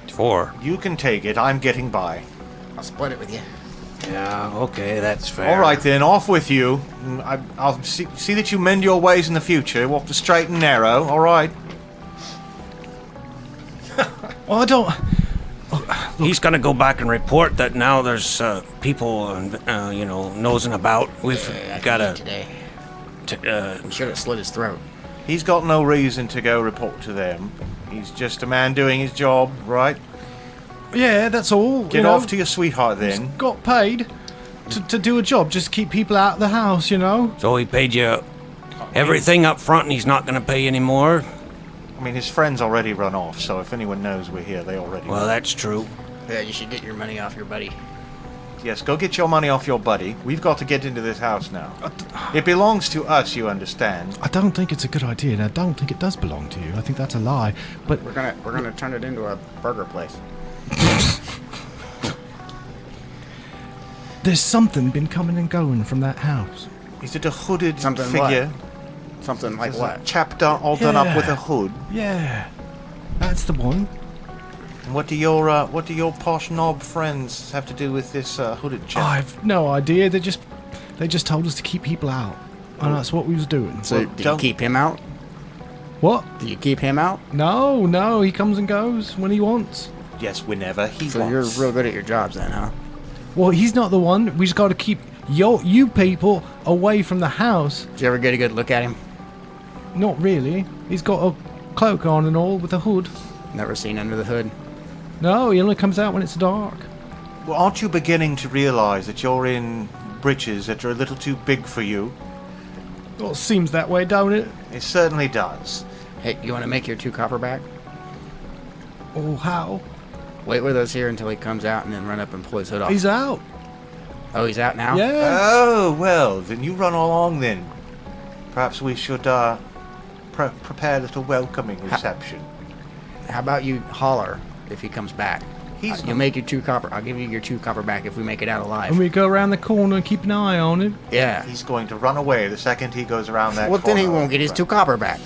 4. You can take it. I'm getting by. I'll split it with you. Yeah, okay, that's fair. All right then. Off with you. I'll see that you mend your ways in the future. Walk the straight and narrow. All right. Well, I don't. He's gonna go back and report that now there's people, nosing about. We've got today. to. We should have slit his throat. He's got no reason to go report to them. He's just a man doing his job, right? Yeah, that's all. Get off to your sweetheart then. Got paid to do a job. Just keep people out of the house, So he paid you everything up front, and he's not gonna pay any more. I mean, his friends already run off, so if anyone knows we're here, they already Well, know. that's true. Yeah, you should get your money off your buddy. Yes, go get your money off your buddy. We've got to get into this house now. It belongs to us, you understand. I don't think it's a good idea, and I don't think it does belong to you. I think that's a lie. But We're gonna turn it into a burger place. there's something been coming and going from that house. Is it a hooded Something figure? Something like Is what? a chap all done up with a hood? Yeah, that's the one. And what do your posh knob friends have to do with this hooded chap? I've no idea. They just told us to keep people out, and that's what we was doing. So, Well, do you don't- keep him out? What? Do you keep him out? No, he comes and goes when he wants. Yes, whenever he So wants. you're real good at your jobs then, huh? Well, he's not the one. We just got to keep you people away from the house. Did you ever get a good look at him? Not really. He's got a cloak on and all with a hood. Never seen under the hood. No, he only comes out when it's dark. Well, aren't you beginning to realize that you're in breeches that are a little too big for you? Well, it seems that way, don't it? It certainly does. Hey, you want to make your 2 copper back? Oh, how? Wait with us here until he comes out and then run up and pull his hood off. He's out. Oh, he's out now? Yeah. Oh, well, then you run along then. Perhaps we should prepare a little welcoming reception. How about you holler if he comes back? You'll make your 2 copper. I'll give you your 2 copper back if we make it out alive. And we go around the corner and keep an eye on him. Yeah. He's going to run away the second he goes around that Well, corner. then he won't get his 2 copper back.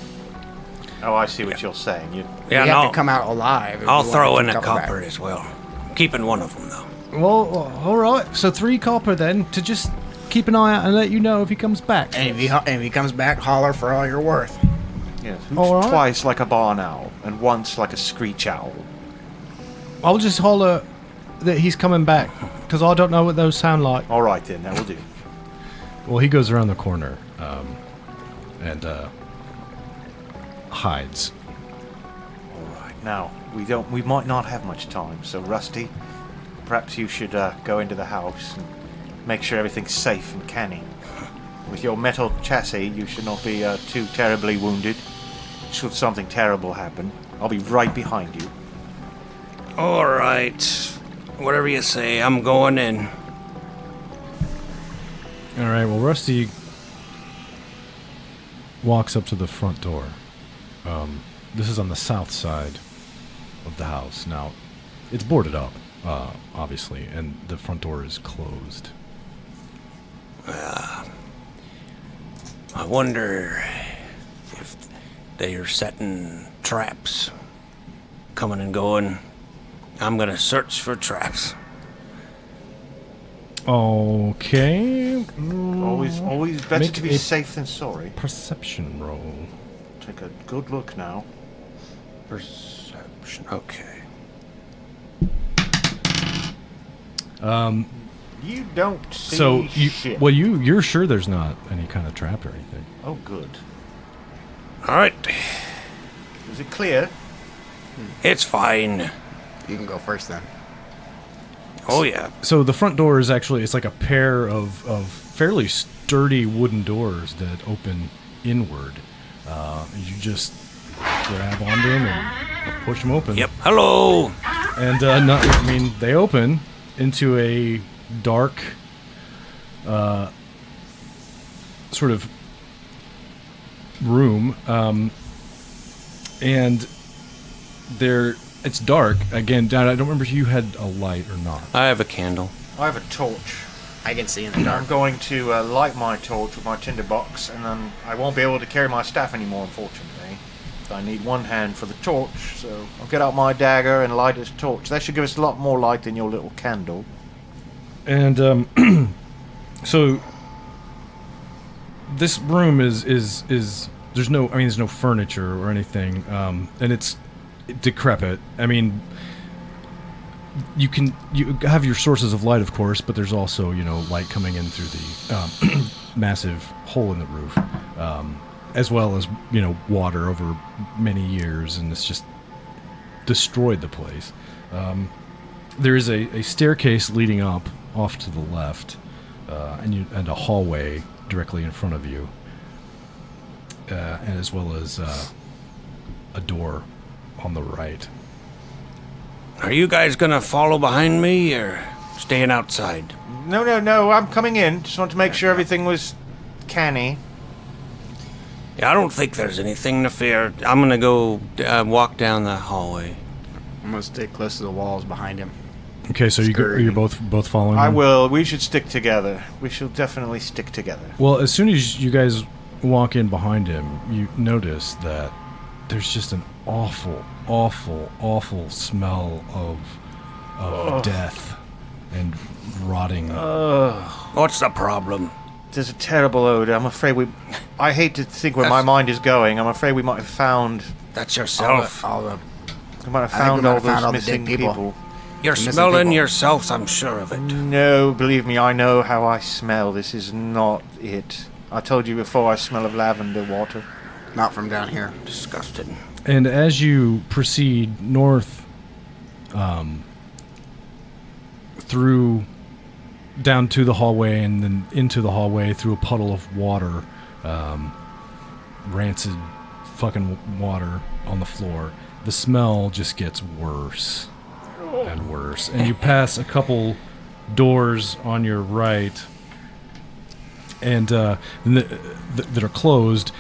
Oh, I see what you're saying. Yeah, you have no. to come out alive. if I'll you want throw your in 2 a copper back. as well. I'm keeping one of them, though. Well, all right. So 3 copper then to just keep an eye out and let you know if he comes back. And if he comes back, holler for all you're worth. Yes, All right. twice like a barn owl and once like a screech owl. I'll just holler that he's coming back because I don't know what those sound like. All right then, that will do. Well, he goes around the corner and hides. All right, now we might not have much time. So Rusty, perhaps you should go into the house and make sure everything's safe and canny. With your metal chassis, you should not be too terribly wounded. Should something terrible happen, I'll be right behind you. All right. Whatever you say, I'm going in. All right. Well, Rusty walks up to the front door. This is on the south side of the house. Now, it's boarded up, obviously, and the front door is closed. I wonder if they are setting traps, coming and going. I'm gonna search for traps. Okay. Always better Make to be a safe than sorry. Perception roll. Take a good look now. Perception. Okay. You don't see So shit. you're sure there's not any kind of trap or anything. Oh, good. All right. Is it clear? It's fine. You can go first then. Oh, yeah. So the front door is actually, it's like a pair of fairly sturdy wooden doors that open inward. You just grab onto them and push them open. Yep. Hello. And they open into a dark, sort of room, and it's dark. Again, Dad, I don't remember if you had a light or not. I have a candle. I have a torch. I can see in the I'm dark. going to light my torch with my tinderbox, and then I won't be able to carry my staff anymore, unfortunately. I need one hand for the torch, so I'll get out my dagger and light this torch. That should give us a lot more light than your little candle. And so this room is there's no furniture or anything, and it's decrepit. I mean, you have your sources of light, of course, but there's also light coming in through the massive hole in the roof, as well as water over many years, and it's just destroyed the place. There is a staircase leading up off to the left, and a hallway directly in front of you, and as well as a door on the right. Are you guys gonna follow behind me or staying outside? No, I'm coming in. Just want to make sure everything was canny. Yeah, I don't think there's anything to fear. I'm gonna go walk down the hallway. I'm gonna stay close to the walls behind him. Okay, so you're both following I him? will. We should stick together. We shall definitely stick together. Well, as soon as you guys walk in behind him, you notice that there's just an awful smell of death and rotting. What's the problem? There's a terrible odor. I'm afraid I hate to think where my mind is going. I'm afraid we might have found... That's yourself. We might have found all those the missing dead people. You're missing smelling people. yourselves, I'm sure of it. No, believe me, I know how I smell. This is not it. I told you before, I smell of lavender water. Not from down here. Disgusting. And as you proceed north, through down to the hallway and then into the hallway through a puddle of water, rancid fucking water on the floor, the smell just gets worse and worse. And you pass a couple doors on your right, and that are closed.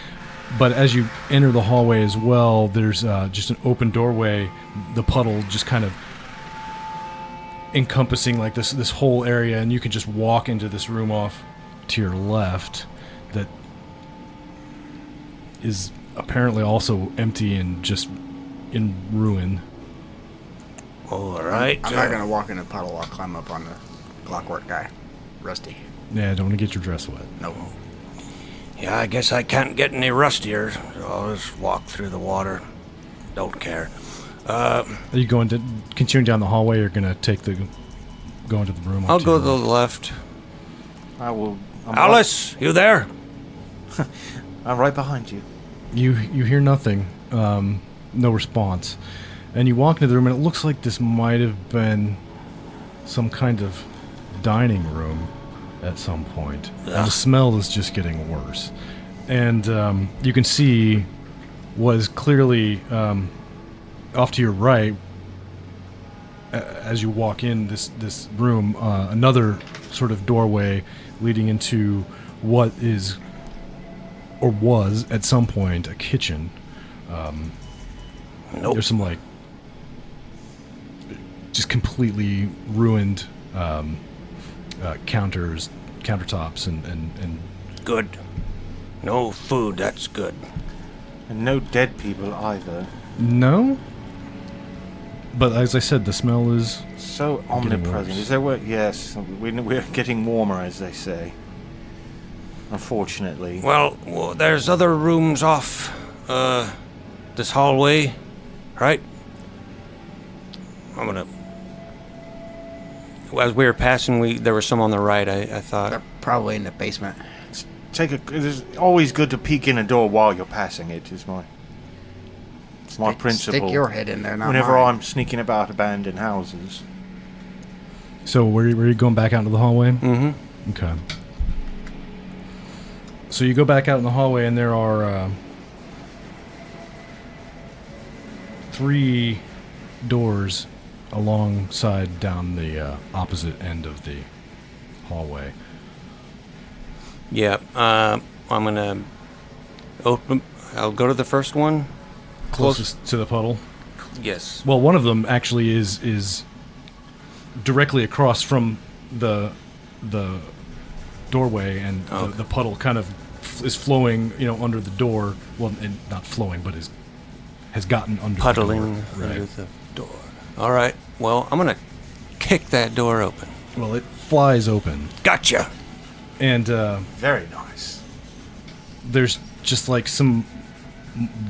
But as you enter the hallway as well, there's just an open doorway. The puddle just kind of encompassing like this whole area, and you can just walk into this room off to your left that is apparently also empty and just in ruin. All right. I'm not gonna walk in a puddle. I'll climb up on the clockwork guy, Rusty. Yeah, don't want to get your dress wet. No. Yeah, I guess I can't get any rustier, so I'll just walk through the water. Don't care. Are you going to continue down the hallway, or going to go into the room? I'll go to the left. I will. Alice, you there? I'm right behind you. You hear nothing, no response, and you walk into the room, and it looks like this might have been some kind of dining room at some point. And the smell is just getting worse, and you can see was clearly off to your right as you walk in this room, another sort of doorway leading into what is or was at some point a kitchen. Nope. There's some like just completely ruined countertops and Good. No food, that's good. And no dead people either. no. But as I said, the smell is So Getting omnipresent. worse. Is there word? Yes, we're getting warmer, as they say. Unfortunately. Well, there's other rooms off this hallway, right? I'm gonna. As we were passing, there were some on the right. I thought. They're probably in the basement. It's always good to peek in a door while you're passing it. It's my principle. Stick your head in there, not Whenever mine. I'm sneaking about abandoned houses. So were you going back out into the hallway? Mm-hmm. Okay. So you go back out in the hallway, and there are 3 doors alongside down the opposite end of the hallway. Yeah. I'm gonna open. I'll go to the first one. Closest to the puddle. Yes. Well, one of them actually is directly across from the doorway, and Okay. the puddle kind of is flowing, under the door. Well, and not flowing, but has gotten under Puddling the door. under Right. the door. All right. Well, I'm gonna kick that door open. Well, it flies open, Gotcha. and Very nice. there's just like some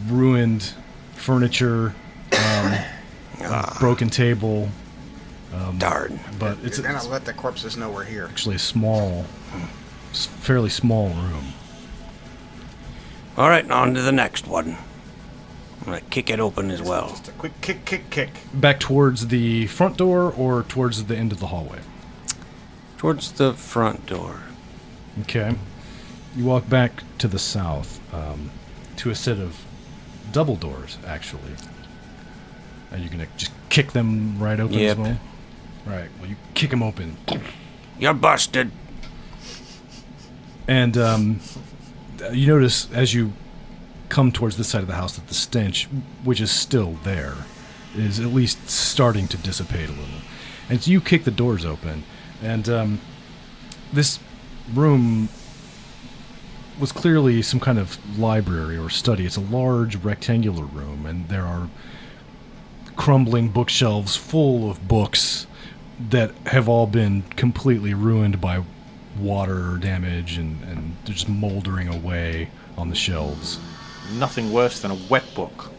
ruined furniture, a broken table, Darn. but it's You're gonna let the corpses know we're here. actually a fairly small room. All right. On to the next one. I'm gonna kick it open as well. Just a quick kick. Back towards the front door or towards the end of the hallway? Towards the front door. Okay. You walk back to the south, to a set of double doors, actually. Are you going to just kick them right open Yep. as well? Right. Well, you kick them open. You're busted. And you notice as you come towards this side of the house that the stench, which is still there, is at least starting to dissipate a little. And so you kick the doors open, and this room was clearly some kind of library or study. It's a large rectangular room, and there are crumbling bookshelves full of books that have all been completely ruined by water damage, and they're just moldering away on the shelves. Nothing worse than a wet book.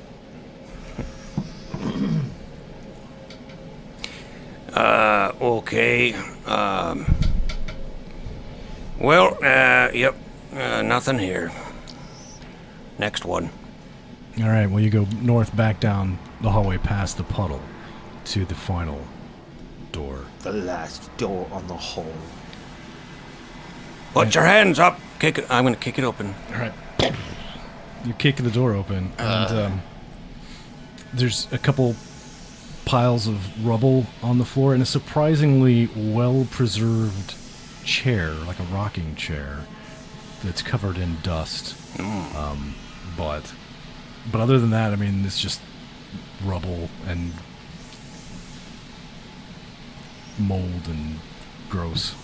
Okay. Well, yep. Nothing here. Next one. All right, well, you go north back down the hallway past the puddle to the final door. The last door on the hall. Put your hands up. Kick it. I'm gonna kick it open. All right. You kick the door open, and there's a couple piles of rubble on the floor and a surprisingly well-preserved chair, like a rocking chair, that's covered in dust. But other than that, I mean, it's just rubble and mold and gross.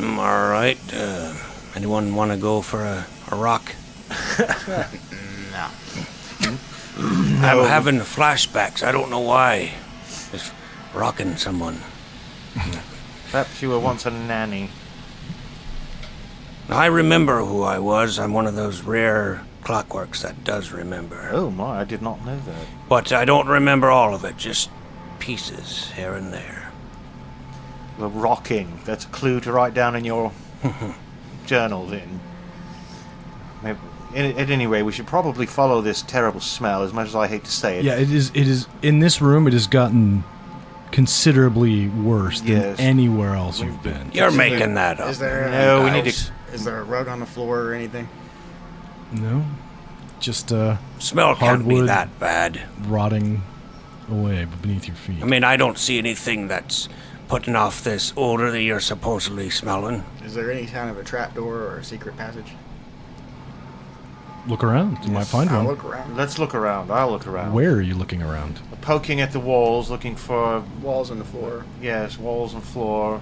All right. Anyone want to go for a rock? No. I'm having flashbacks. I don't know why. Just rocking someone. Perhaps you were once a nanny. I remember who I was. I'm one of those rare clockworks that does remember. Oh my, I did not know that. But I don't remember all of it, just pieces here and there. The rocking. That's a clue to write down in your journal then. Maybe, at any rate, we should probably follow this terrible smell, as much as I hate to say it. Yeah, it is. In this room, it has gotten considerably worse than anywhere else you've been. You're making that up. Is there? No, we need to. Is there a rug on the floor or anything? No, just Smell can't be hardwood that bad. rotting away beneath your feet. I mean, I don't see anything that's putting off this odor that you're supposedly smelling. Is there any kind of a trapdoor or a secret passage? Look around. You might find I'll one. look around. Let's look around. I'll look around. Where are you looking around? Poking at the walls, looking for, Walls on the floor. yes, walls and floor,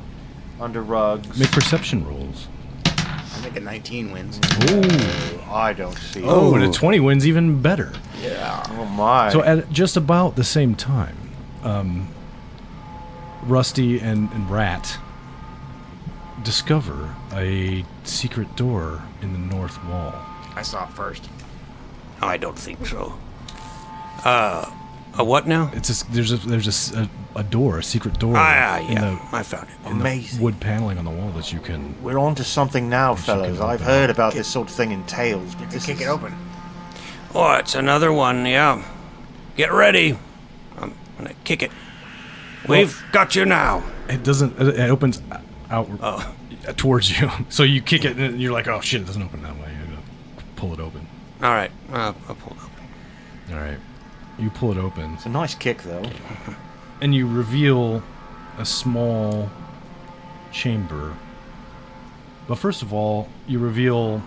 under rugs. Make perception rolls. I think a 19 wins. Ooh. I don't see. Oh, and a 20 wins even better. Yeah. Oh my. So at just about the same time, Rusty and Rat discover a secret door in the north wall. I saw it first. I don't think so. A what now? It's just, there's a door, a secret door Yeah, in I found it. the Amazing. wood paneling on the wall that you can. We're on to something now, Yes, you fellas. can I've open heard it. about this sort of thing in tales, but You this kick is it open. Oh, it's another one, yeah. Get ready. I'm gonna kick it. We've got you now. It doesn't. It opens out Oh. towards you. So you kick it, and you're like, "Oh shit! It doesn't open that way." You gotta pull it open. All right, I'll pull it up. All right, you pull it open, It's a nice kick, though. and you reveal a small chamber. But first of all, you reveal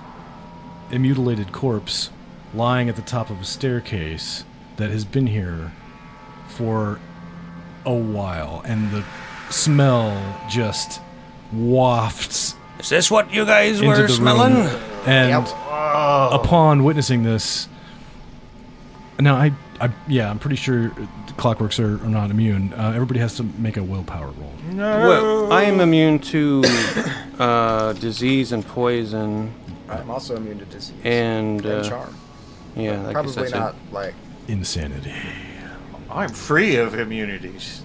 a mutilated corpse lying at the top of a staircase that has been here for a while, and the smell just wafts Is this what you guys into were the smelling? room. And upon witnessing this, now I'm pretty sure clockworks are not immune. Everybody has to make a willpower roll. Well, I am immune to disease and poison, I'm also immune to disease. and charm. yeah, I guess Probably that's not it. like. Insanity. I'm free of immunities.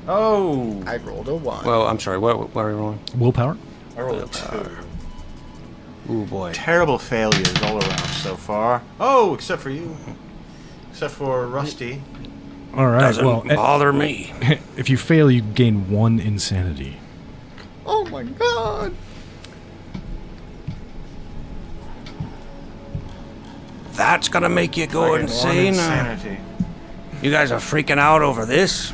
Oh, I rolled a 1. Well, I'm sorry. What are we rolling? Willpower? I rolled a 2. Ooh boy. Terrible failures all around so far. Oh, except for you. Except for Rusty. All right. Doesn't Well, bother me. if you fail, you gain 1 insanity. Oh my god! That's gonna make you go Like insane. insanity. You guys are freaking out over this?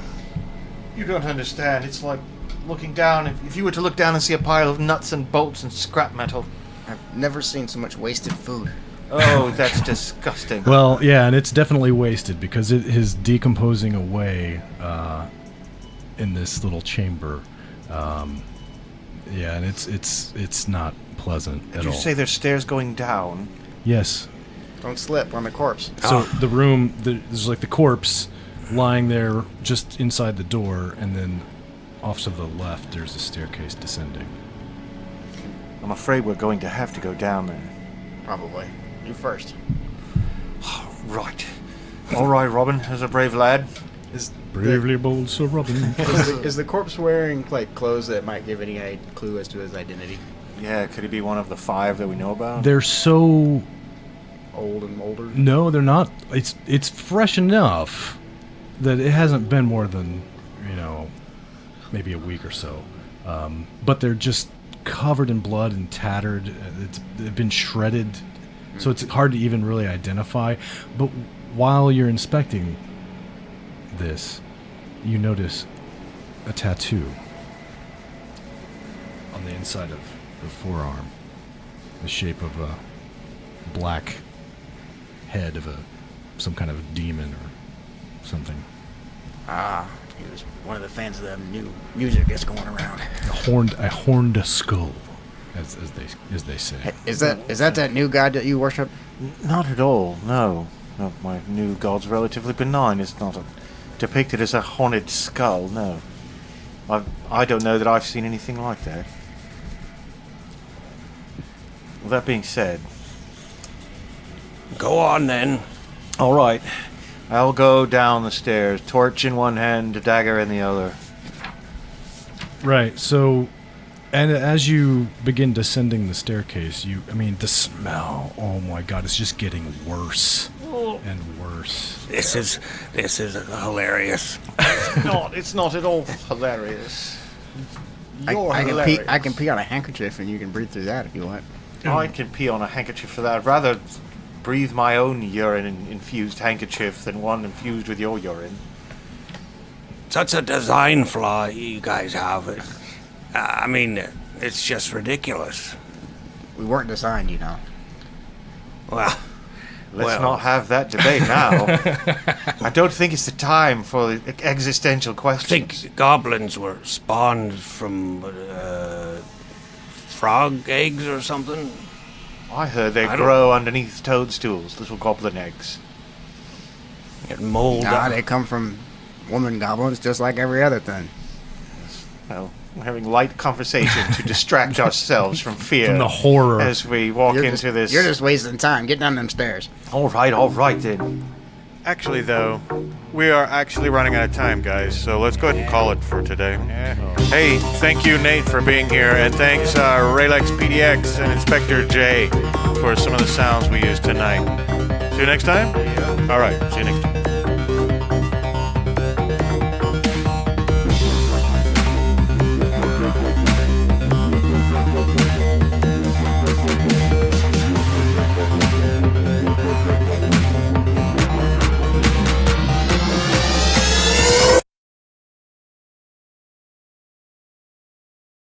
You don't understand. It's like looking down. If you were to look down and see a pile of nuts and bolts and scrap metal. I've never seen so much wasted food. Oh, that's disgusting. Well, yeah, and it's definitely wasted because it is decomposing away in this little chamber. Yeah, and it's not pleasant at Did you all. say there's stairs going down? Yes. Don't slip on the corpse. So the room, there's like the corpse lying there just inside the door, and then off to the left, there's a staircase descending. I'm afraid we're going to have to go down there. Probably. You first. Right. All right, Robin, as a brave lad. Is Bravely bold Sir Robin. is the corpse wearing like clothes that might give any clue as to his identity? Yeah, could he be one of the 5 that we know about? They're so... Old and molder. No, they're not. It's fresh enough that it hasn't been more than, maybe a week or so. But they're just covered in blood and tattered. They've been shredded, so it's hard to even really identify. But while you're inspecting this, you notice a tattoo on the inside of the forearm, the shape of a black head of some kind of a demon or something. Ah, he was one of the fans of the new music that's going around. A horned skull, as they say. Is that new god that you worship? Not at all, no. No, my new god's relatively benign. It's not depicted as a haunted skull, no. I don't know that I've seen anything like that. Well, that being said... Go on then. All right. I'll go down the stairs, torch in one hand, a dagger in the other. Right, so... And as you begin descending the staircase, the smell, oh my god, it's just getting worse and worse. This is hilarious. It's not at all hilarious. You're I hilarious. I can pee on a handkerchief and you can breathe through that if you want. I can pee on a handkerchief for that. I'd rather breathe my own urine-infused handkerchief than one infused with your urine. Such a design flaw you guys have. It's just ridiculous. We weren't designed, you know. Well, Let's not have that debate now. I don't think it's the time for existential I questions. think goblins were spawned from frog eggs or something. I heard they I don't- grow underneath toadstools, little goblin eggs. Get mold. Nah, they come from woman goblins just like every other thing. Well, we're having light conversation to distract ourselves from fear. From the horror. As we walk You're into this... You're just wasting time. Get down them stairs. All right then. Actually, though, we are actually running out of time, guys, so let's go ahead and call it for today. Hey, thank you, Nate, for being here, and thanks, Raylex PDX and Inspector J for some of the sounds we used tonight. See you next time? All right, see you next time.